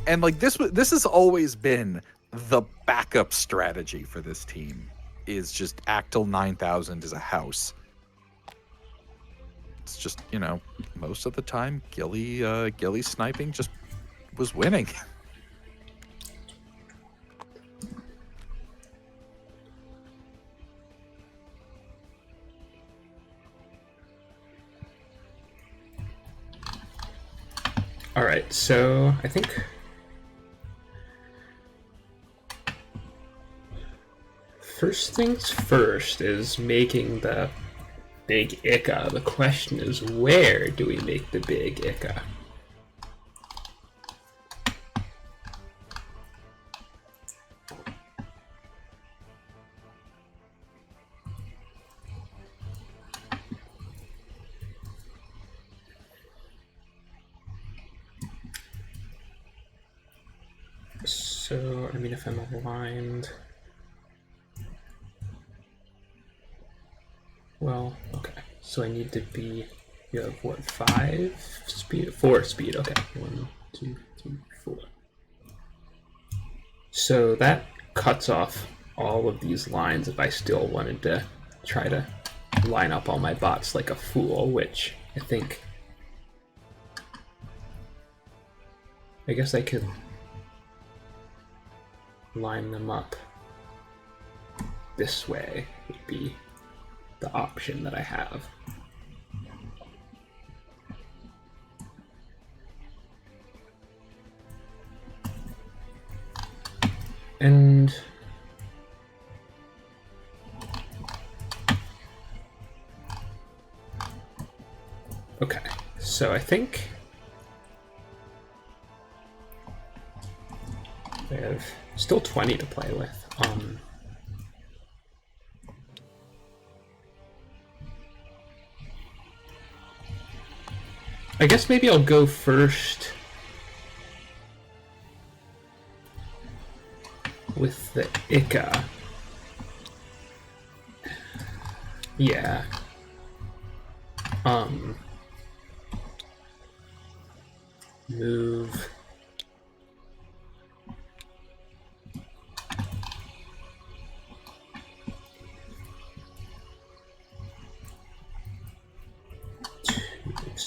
and like this has always been the backup strategy for this team, is just Actal 9000 as a house. It's just, you know, most of the time Gilly sniping just was winning. All right, so I think first things first is making the big Ika. The question is, where do we make the big Ika? So, I mean, if I'm aligned... Well, okay. So I need to be... You have, what, 5 speed? 4 speed, okay. 1, 2, 3, 4. So that cuts off all of these lines if I still wanted to try to line up all my bots like a fool, which I think... I guess I could line them up this way would be the option that I have. And okay, so I think I have still 20 to play with. I guess maybe I'll go first with the Ika. Yeah. Move.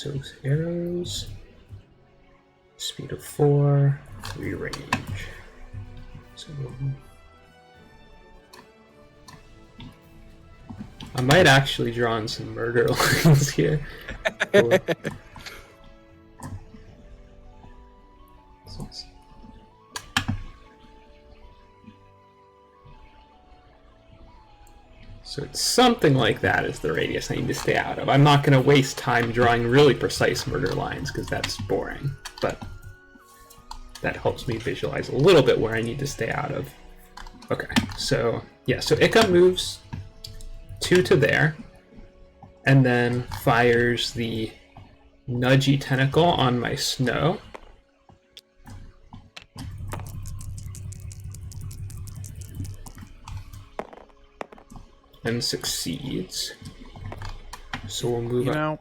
So arrows, speed of 4, 3 range. So I might actually draw on some murder lines here. Cool. So it's something like that is the radius I need to stay out of. I'm not going to waste time drawing really precise murder lines because that's boring, but that helps me visualize a little bit where I need to stay out of. Okay, so yeah, so Ika moves 2 to there, and then fires the nudgy tentacle on my snow. And succeeds. So we'll move up.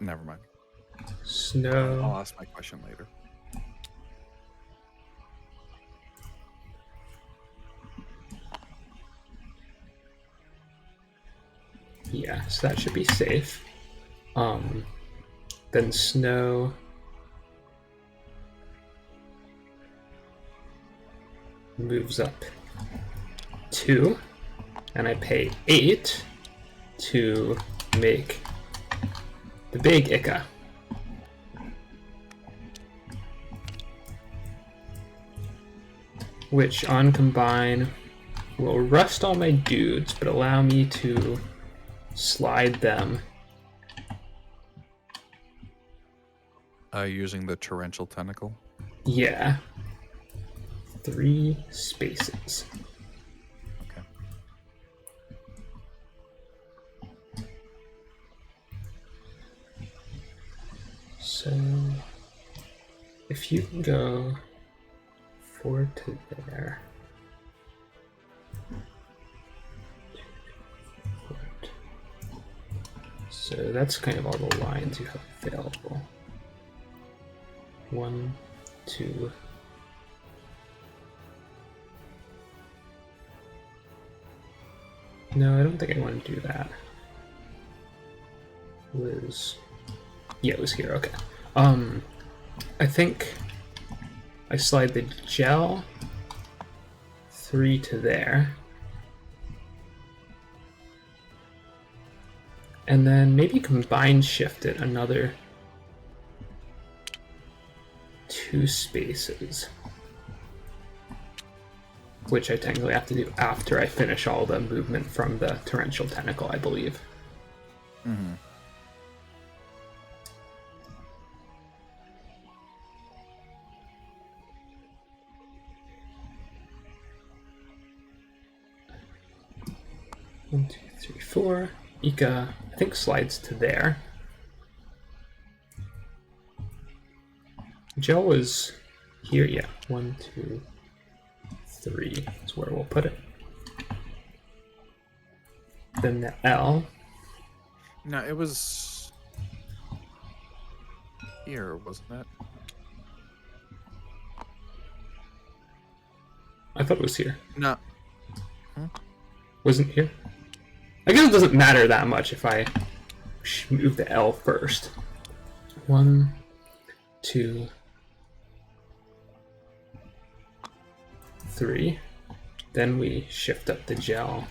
Never mind. Snow. I'll ask my question later. Yeah, so that should be safe. Then snow moves up 2, and I pay 8 to make the big Ika. Which on combine will rust all my dudes, but allow me to slide them. Using the torrential tentacle? Yeah. 3 spaces. Okay. So if you can go 4 to there. So that's kind of all the lines you have available. 1, 2. No, I don't think I want to do that. Yeah, it was here, okay. I think I slide the gel 3 to there. And then maybe combine shift it another 2 spaces. Which I technically have to do after I finish all the movement from the torrential tentacle, I believe. Mm-hmm. One, 2, 3, 4. Ika, I think, slides to there. Gel was here, yeah. 1, 2, 3 is where we'll put it. Then the L. No, it was here, wasn't it? I thought it was here. No. Wasn't here? I guess it doesn't matter that much if I move the L first. 1, 2, 3. Then we shift up the gel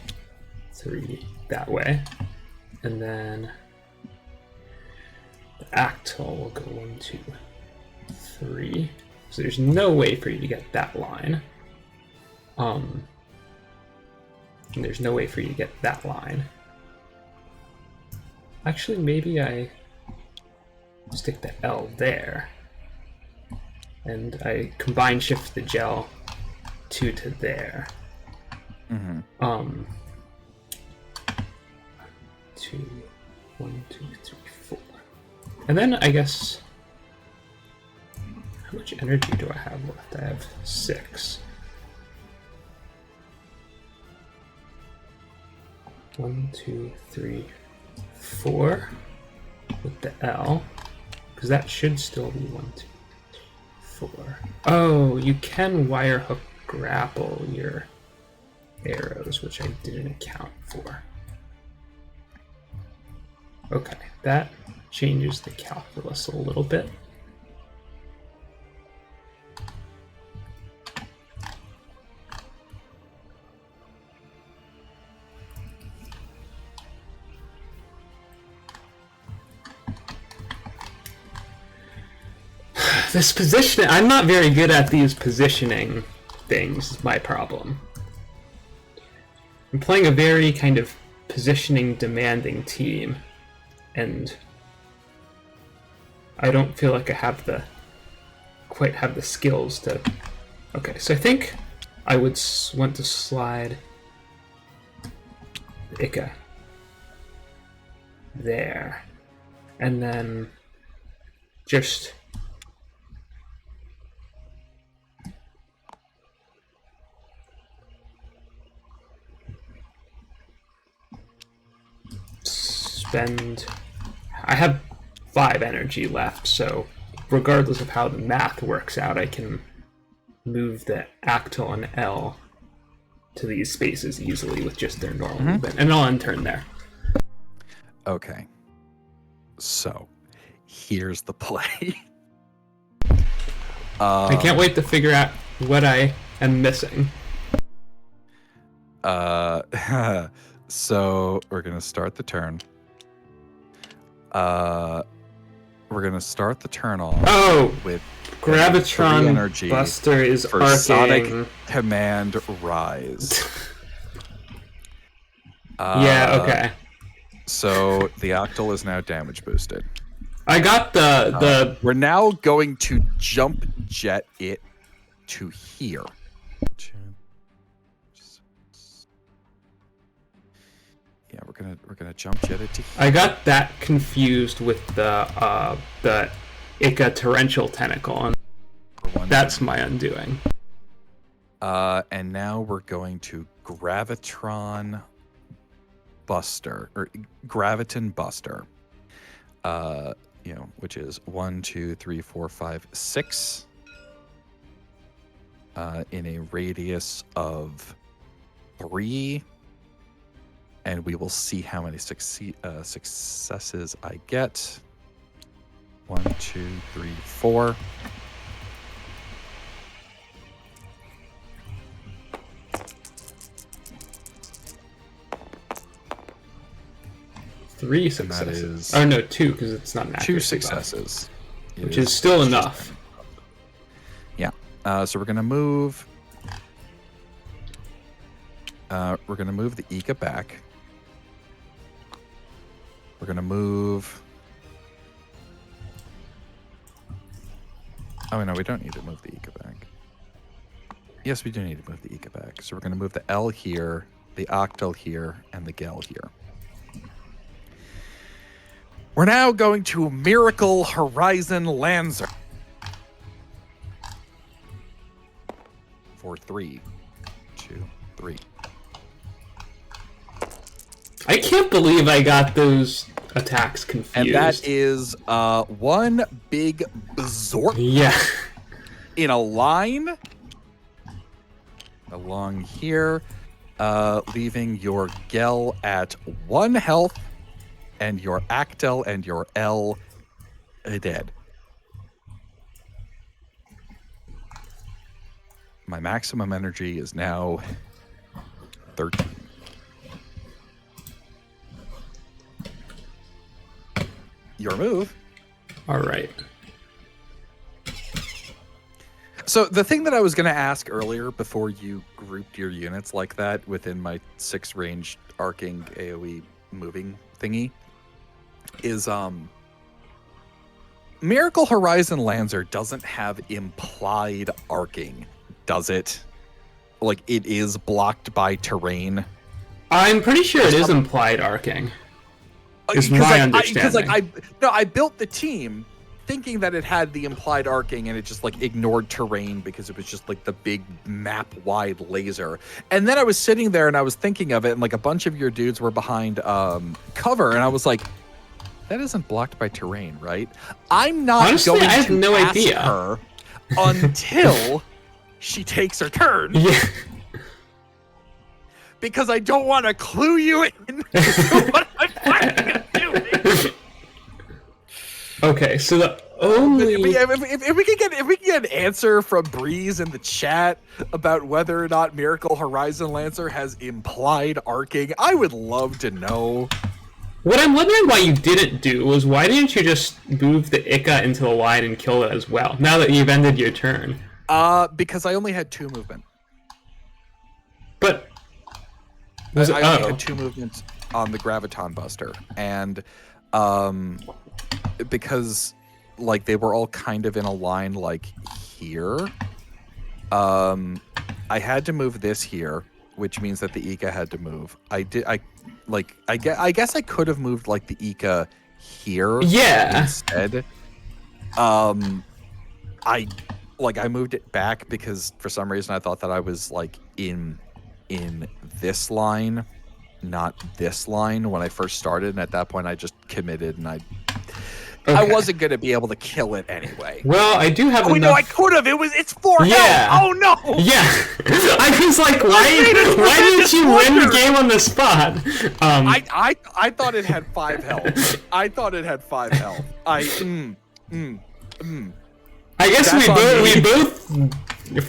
3 that way. And then the Actol will go 1, 2, 3. So there's no way for you to get that line. And there's no way for you to get that line. Actually, maybe I stick the L there. And I combine shift the gel 2 to there. Mm-hmm. 2, 1, 2, 3, 4. And then I guess, how much energy do I have left? I have 6. 1, 2, 3, 4 with the L, because that should still be 1, 2, 4. Oh, you can wire hook grapple your arrows, which I didn't account for. Okay, that changes the calculus a little bit. This position, I'm not very good at these positioning things, is my problem. I'm playing a very kind of positioning demanding team, and I don't feel like I have quite have the skills to... Okay, so I think I would want to slide Ika there, and then just spend... I have 5 energy left, so regardless of how the math works out, I can move the Actal and L to these spaces easily with just their normal movement, and I'll unturn there. Okay. So, here's the play. I can't wait to figure out what I am missing. So, we're going to start the turn. We're going to start the turn off with Gravitron energy Buster is for arcing. Sonic Command Rise. Yeah, okay. So the Octal is now damage boosted. I got the We're now going to jump jet it to here. 2, 6. Yeah, we're gonna jump jet it to here. I got that confused with the Ika torrential tentacle, and that's my undoing. And now we're going to Gravitron Buster, or Graviton Buster. Which is 1, 2, 3, 4, 5, 6. In a radius of 3. And we will see how many successes I get. 1, 2, 3, 4. Three successes. That is... Oh no, 2, because it's not an accuracy 2 successes. Which is still enough. Yeah. So we're gonna move. We're gonna move the Ika back. We're gonna move. Oh no, we don't need to move the Ika back. Yes, we do need to move the Ika back. So we're gonna move the L here, the Octal here, and the Gel here. We're now going to Miracle Horizon Lanzer. For 3, 2, 3. I can't believe I got those attacks confused. And that is one big Zork. Yeah. In a line along here, leaving your Gel at 1 health. And your Actel and your L dead. My maximum energy is now 13. Your move. All right. So the thing that I was going to ask earlier before you grouped your units like that within my 6 range arcing AoE moving thingy is Miracle Horizon Lanzer doesn't have implied arcing, does it? Like, it is blocked by terrain. I'm pretty sure it is implied arcing. Is my understanding. I built the team thinking that it had the implied arcing, and it just like ignored terrain because it was just like the big map wide laser. And then I was sitting there and I was thinking of it, and like a bunch of your dudes were behind cover, and I was like, that isn't blocked by terrain, right? I'm not Honestly, going I have to no ask idea. her until she takes her turn. Yeah. Because I don't want to clue you in to what I'm planning on doing. Okay, so the only If we can get an answer from Breeze in the chat about whether or not Miracle Horizon Lancer has implied arcing, I would love to know. what I'm wondering why you didn't do was why didn't you just move the Ica into the line and kill it as well? Now that you've ended your turn. Because I only had 2 movement. But I only had 2 movements on the Graviton Buster, and because like they were all kind of in a line like here, I had to move this here, which means that the Ica had to move. I guess I could have moved like the Ica here instead. I moved it back because for some reason I thought that I was like in this line, not this line when I first started, and at that point I just committed and I wasn't gonna be able to kill it anyway. Well, I do have. Oh no, I could have. It's 4 health. Oh no. Yeah, I was like, why didn't you win the game on the spot? I thought it had 5 health. I thought it had 5 health. I guess we both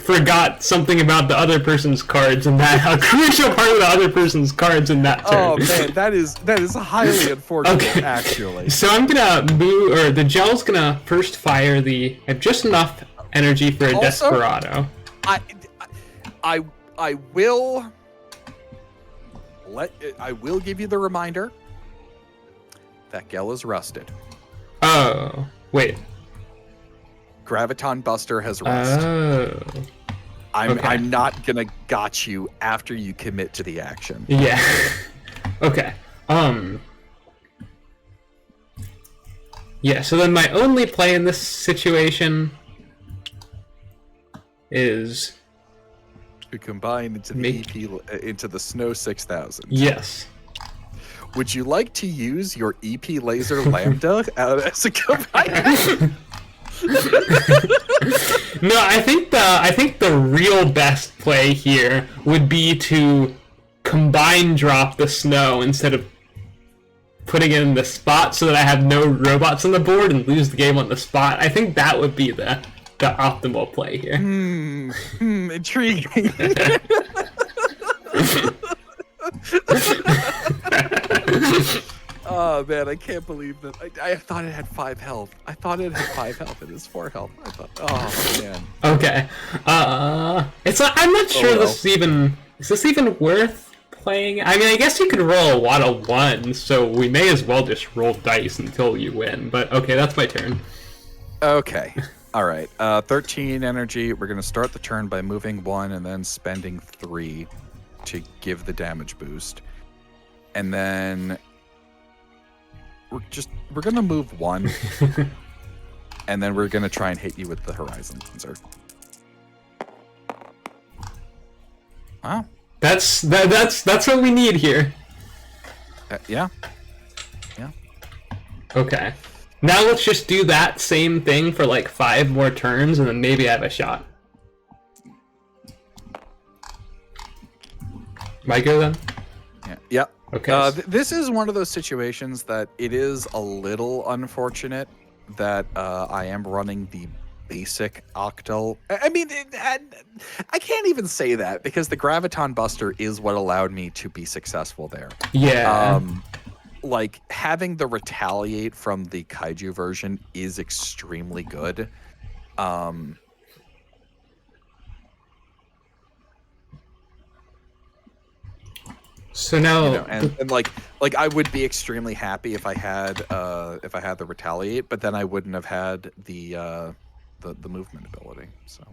forgot something about the other person's cards and that a crucial part of the other person's cards in that turn. Oh man, that is highly unfortunate, actually. So I'm gonna move, or the gel's gonna first fire I have just enough energy for a Desperado. I will give you the reminder that Gel is rusted. Oh wait. Graviton Buster has rust. Oh. I'm not gonna gotch you after you commit to the action. Yeah. Okay. Yeah, so then my only play in this situation is to combine into the EP into the Snow 6000. Yes. Would you like to use your EP Laser Lambda as a combiner? No, I think the real best play here would be to combine drop the snow instead of putting it in the spot so that I have no robots on the board and lose the game on the spot. I think that would be the optimal play here. Intriguing. Oh man, I can't believe that. I thought it had 5 health. I thought it had 5 health. It is 4 health. I thought, oh man. Okay. It's like, I'm not sure is this even worth playing? I mean, I guess you could roll a lot of 1s, so we may as well just roll dice until you win. But okay, that's my turn. Okay. All right. 13 energy. We're gonna start the turn by moving 1 and then spending 3 to give the damage boost, and then we're gonna move 1, and then we're gonna try and hit you with the Horizon Lanzer. Wow, that's what we need here. Yeah. Okay, now let's just do that same thing for like 5 more turns, and then maybe I have a shot. Micro then? Yeah. Okay. This is one of those situations that it is a little unfortunate that I am running the basic Octal. I mean, I can't even say that because the Graviton Buster is what allowed me to be successful there. Yeah. Like having the Retaliate from the Kaiju version is extremely good. So now, you know, and like I would be extremely happy if I had the Retaliate, but then I wouldn't have had the movement ability. So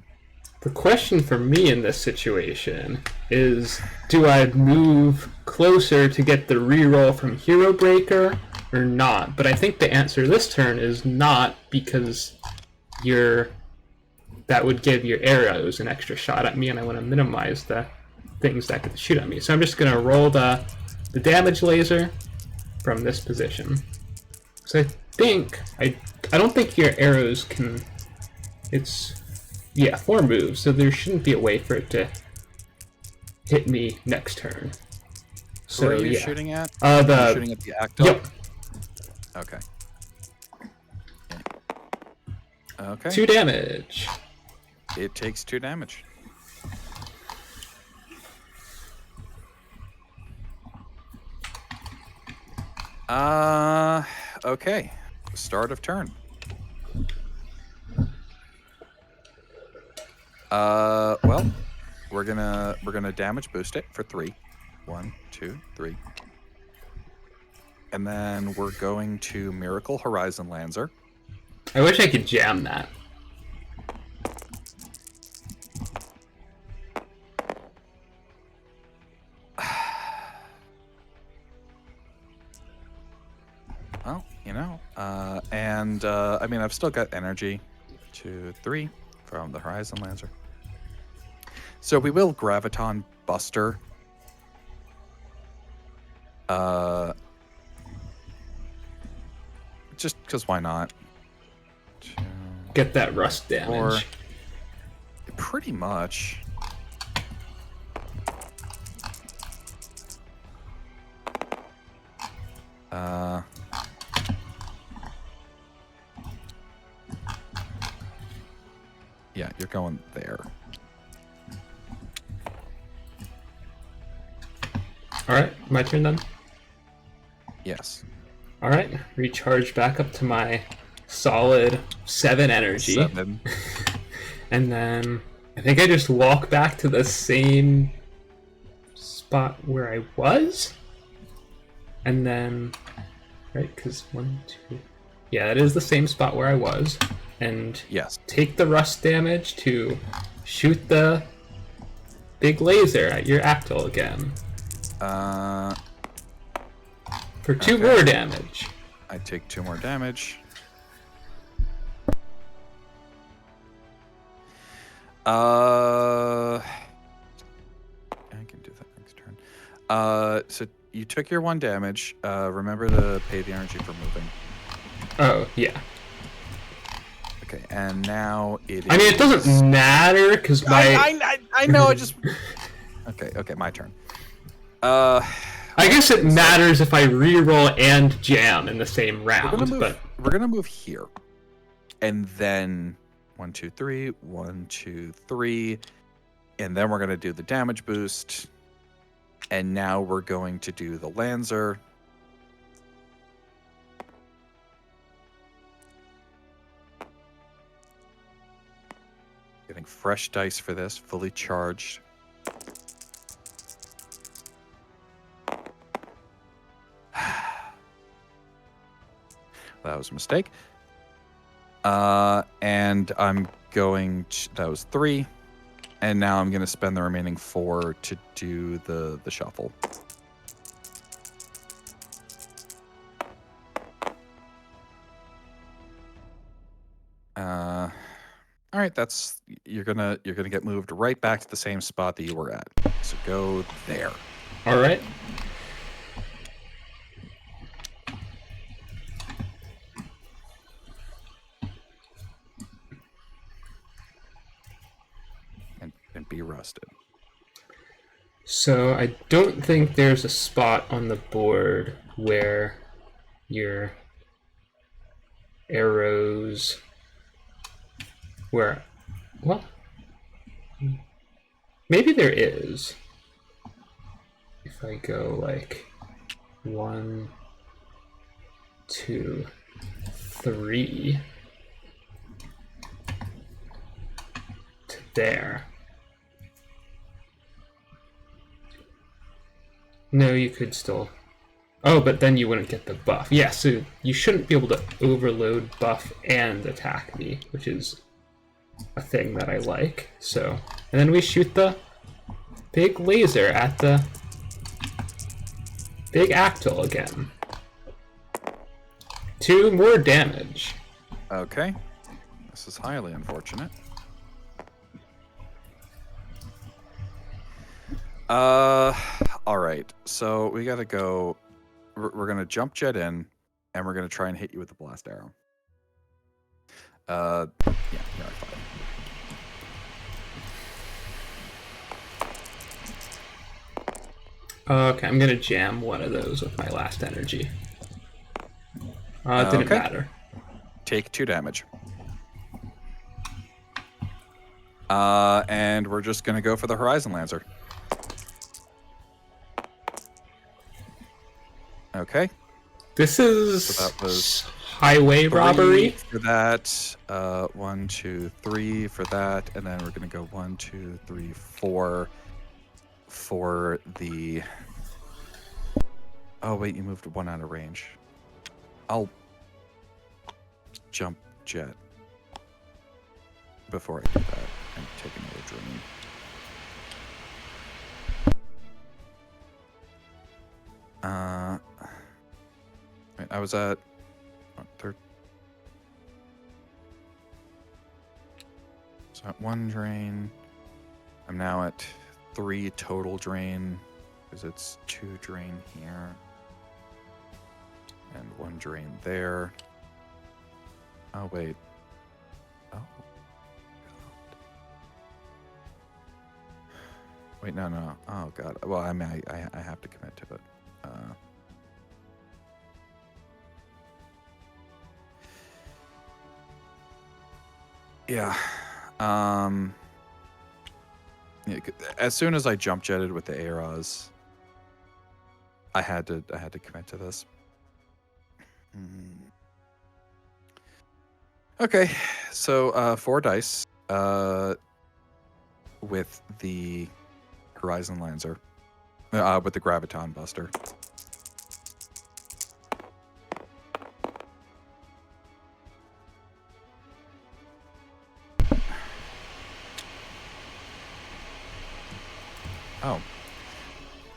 the question for me in this situation is, do I move closer to get the reroll from Hero Breaker or not? But I think the answer this turn is not, because that would give your arrows an extra shot at me, and I want to minimize the things that could shoot at me. So I'm just going to roll the damage laser from this position. So I don't think your arrows can... It's 4 moves, so there shouldn't be a way for it to hit me next turn. So where are you shooting at? You're shooting at the Acto? Yep. Okay. Yeah. Okay. 2 damage. It takes 2 damage. Okay. Start of turn. Well, we're gonna damage boost it for 3. 1, 2, 3. And then we're going to Miracle Horizon Lanzer. I wish I could jam that. Well, you know, I mean, I've still got energy. 2, 3 from the Horizon Lanzer. So we will Graviton Buster. Just because why not? 2, Get that rust damage. 4. Pretty much. Yeah, you're going there. Alright, my turn then? Yes. Alright, recharge back up to my solid 7 energy. 7. And then I think I just walk back to the same spot where I was. And then, right, because 1, 2... Yeah, that is the same spot where I was. And Yes. take the rust damage to shoot the big laser at your Actyl again. For 2 more damage. I take 2 more damage. I can do that next turn. So you took your 1 damage. Remember to pay the energy for moving. Oh, yeah. Okay, and now it is... I mean, it doesn't matter, because my... I know, I just... Okay, my turn. I guess it matters if I reroll and jam in the same round, we're gonna move here. And then 1, 2, 3, 1, 2, 3. And then we're gonna do the damage boost. And now we're going to do the Lanzer. Getting fresh dice for this, fully charged. That was a mistake. And I'm going to, that was 3. And now I'm going to spend the remaining 4 to do the shuffle. All right, that's you're gonna get moved right back to the same spot that you were at. So go there. All right. And be rusted. So I don't think there's a spot on the board where your arrows... Where... Well... Maybe there is. If I go like 1, 2, 3 to there. No, you could still... Oh, but then you wouldn't get the buff. Yeah, so you shouldn't be able to overload buff and attack me, which is a thing that I like. So, and then we shoot the big laser at the big Actyl again. 2 more damage. Okay. This is highly unfortunate. All right. So we got to go. We're going to jump jet in, and we're going to try and hit you with the blast arrow. Yeah, here I fire. Okay, I'm gonna jam one of those with my last energy. It didn't matter. Take 2 damage. And we're just gonna go for the Horizon Lanzer. Okay. This is So that was highway robbery. for that. 1, 2, 3 for that, and then we're gonna go 1, 2, 3, 4 for the. Oh wait, you moved one out of range. I'll jump jet before I do that and take another drain. Wait, I was at third. So at 1 drain. I'm now at 3 total drain because it's 2 drain here and 1 drain there. Oh wait. Oh. Wait, no. Oh god. Well, I mean, I have to commit to it. Yeah. Yeah, as soon as I jump jetted with the AEGIS, I had to commit to this. Okay, so 4 dice with the Horizon Lanzer, with the Graviton Buster. Oh.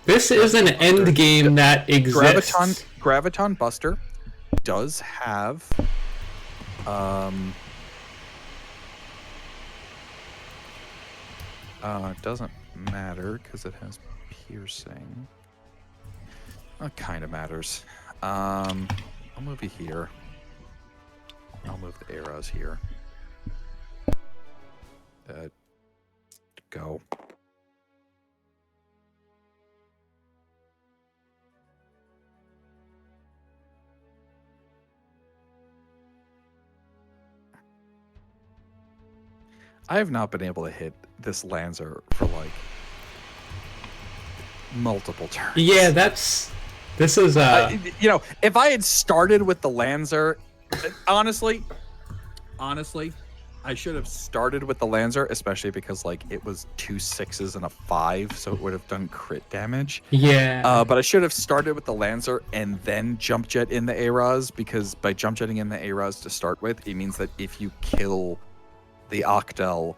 This is an end game that exists. Graviton Buster does have it doesn't matter because it has piercing. It kind of matters. I'll move you here. I'll move the arrows here. Go. I have not been able to hit this Lanzer for like multiple turns. Yeah, this is you know, if I had started with the Lanzer, honestly, I should have started with the Lanzer, especially because like it was 2 6s and a 5, so it would have done crit damage. Yeah. But I should have started with the Lanzer and then jump jet in the AEGIS, because by jump jetting in the AEGIS to start with, it means that if you kill the Octel,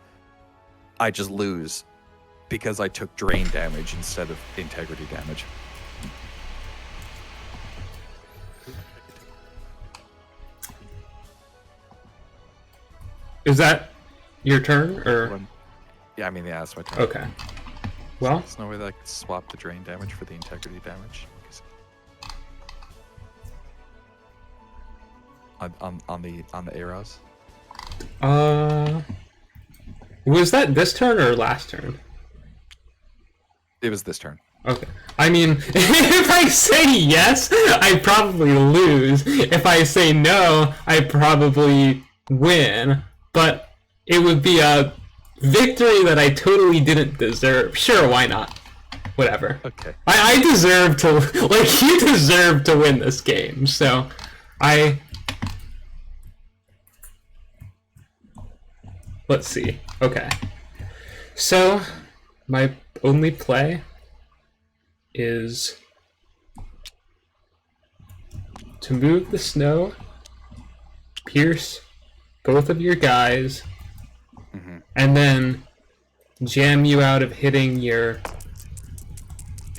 I just lose because I took drain damage instead of integrity damage. Is that your turn, or? Yeah, I mean, yeah, that's my turn. Okay. Well, there's no way that I could swap the drain damage for the integrity damage. On the AEGIS. Was that this turn or last turn? It was this turn. Okay. I mean, if I say yes, I probably lose. If I say no, I probably win. But it would be a victory that I totally didn't deserve. Sure, why not? Whatever. Okay. I deserve to, like, you deserve to win this game, so let's see. Okay. So, my only play is to move the snow, pierce both of your guys, and then jam you out of hitting your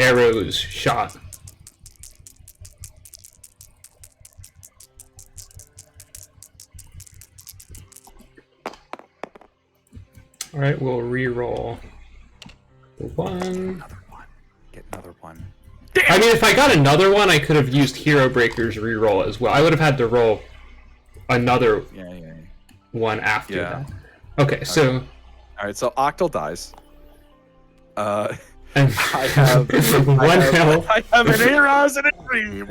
arrows shot. Alright, we'll re-roll the 1. Another one. Get another one. I mean, if I got another one, I could have used Hero Breaker's re-roll as well. I would have had to roll another one after that. Okay, so... Alright, so Octal dies. I have one health. I have an AEGIS and a dream.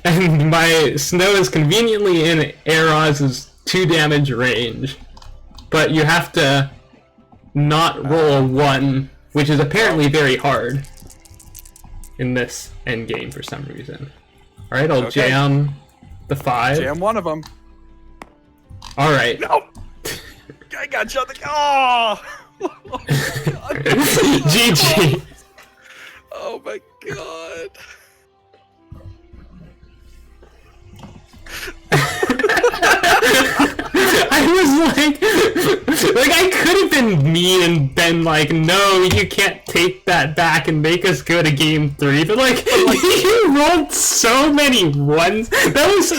And my snow is conveniently in AEGIS' 2 damage range. But you have to not roll a 1, which is apparently very hard in this endgame for some reason. Alright, I'll jam the 5. Jam one of them. Alright. No! I got you on the... Oh! GG. Oh my god. I was like I could have been mean and been like, no, you can't take that back and make us go to game 3. But like you rolled so many 1s. That was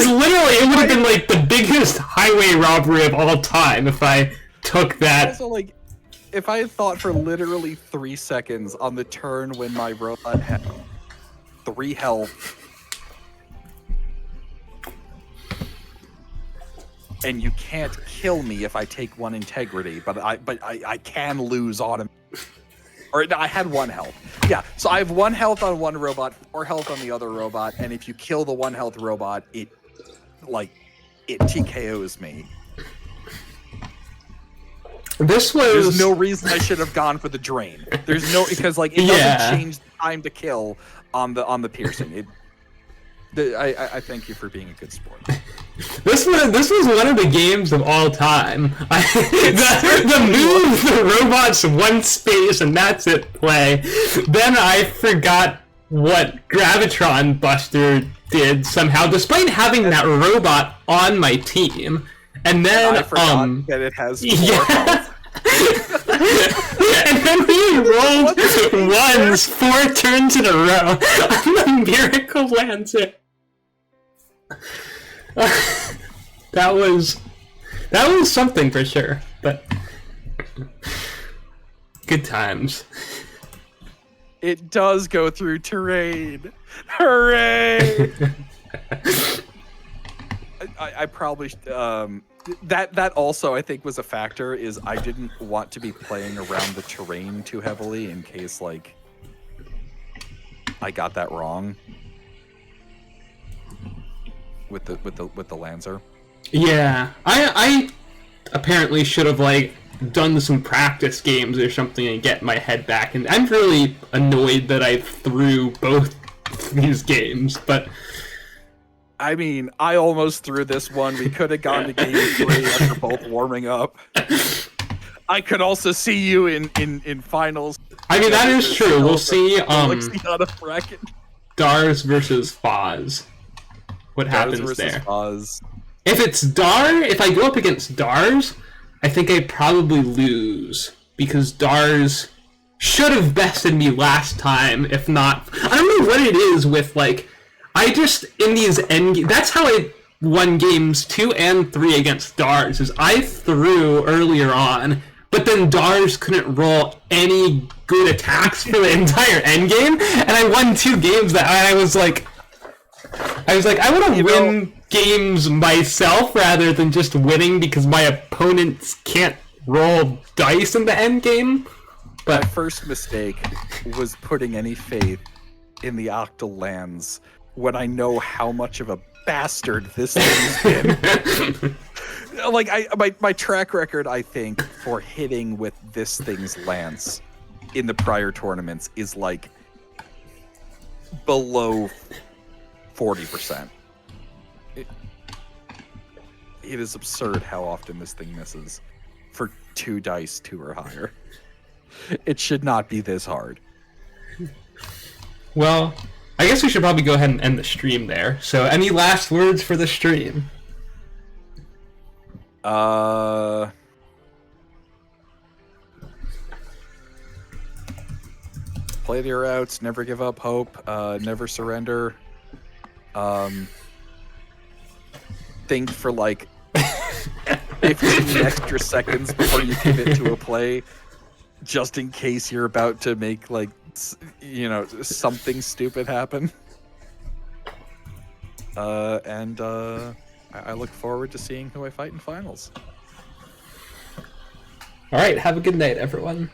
literally, it would have been like the biggest highway robbery of all time if I took that. Also, like, if I had thought for literally 3 seconds on the turn when my robot had 3 health, and you can't kill me if I take 1 integrity, but I can lose autumn. Or no, I had 1 health. Yeah, so I have 1 health on 1 robot, 4 health on the other robot, and if you kill the 1 health robot, it TKOs me. This was... There's no reason I should have gone for the drain. There's no, because like it doesn't change the time to kill on the piercing. I thank you for being a good sport. This was one of the games of all time. The move the robots 1 space and that's it play. Then I forgot what Gravitron Buster did somehow, despite having that robot on my team. And then I forgot that it has 4 health. And then we rolled 1s 4 turns in a row on the Miracle Lanzer. That was something for sure, but good times. It does go through terrain. Hooray! I probably that also I think was a factor, is I didn't want to be playing around the terrain too heavily in case like I got that wrong with the Lancer. Yeah, I apparently should have like done some practice games or something and get my head back, and I'm really annoyed that I threw both these games, but I mean, I almost threw this one. We could have gone to game 3 after both warming up. I could also see you in finals. I mean, that is true. We'll see Dars versus Foz. What happens there? Foz. If it's if I go up against Dars, I think I probably lose, because Dars should have bested me last time, if not. I don't know what it is with, like, I just, in these that's how I won games 2 and 3 against Dars, is I threw earlier on, but then Dars couldn't roll any good attacks for the entire endgame, and I won 2 games that I was like, I want to win games myself rather than just winning because my opponents can't roll dice in the endgame. But my first mistake was putting any faith in the Octal Lands when I know how much of a bastard this thing's been. Like, my track record, I think, for hitting with this thing's lance in the prior tournaments is like below 40%. It is absurd how often this thing misses for 2 dice 2 or higher. It should not be this hard. Well, I guess we should probably go ahead and end the stream there. So, any last words for the stream? Play to your routes, never give up hope, never surrender. Think for like 15 extra seconds before you commit to a play, just in case you're about to make, like, you know, something stupid happen. And I look forward to seeing who I fight in finals. All right, have a good night, everyone.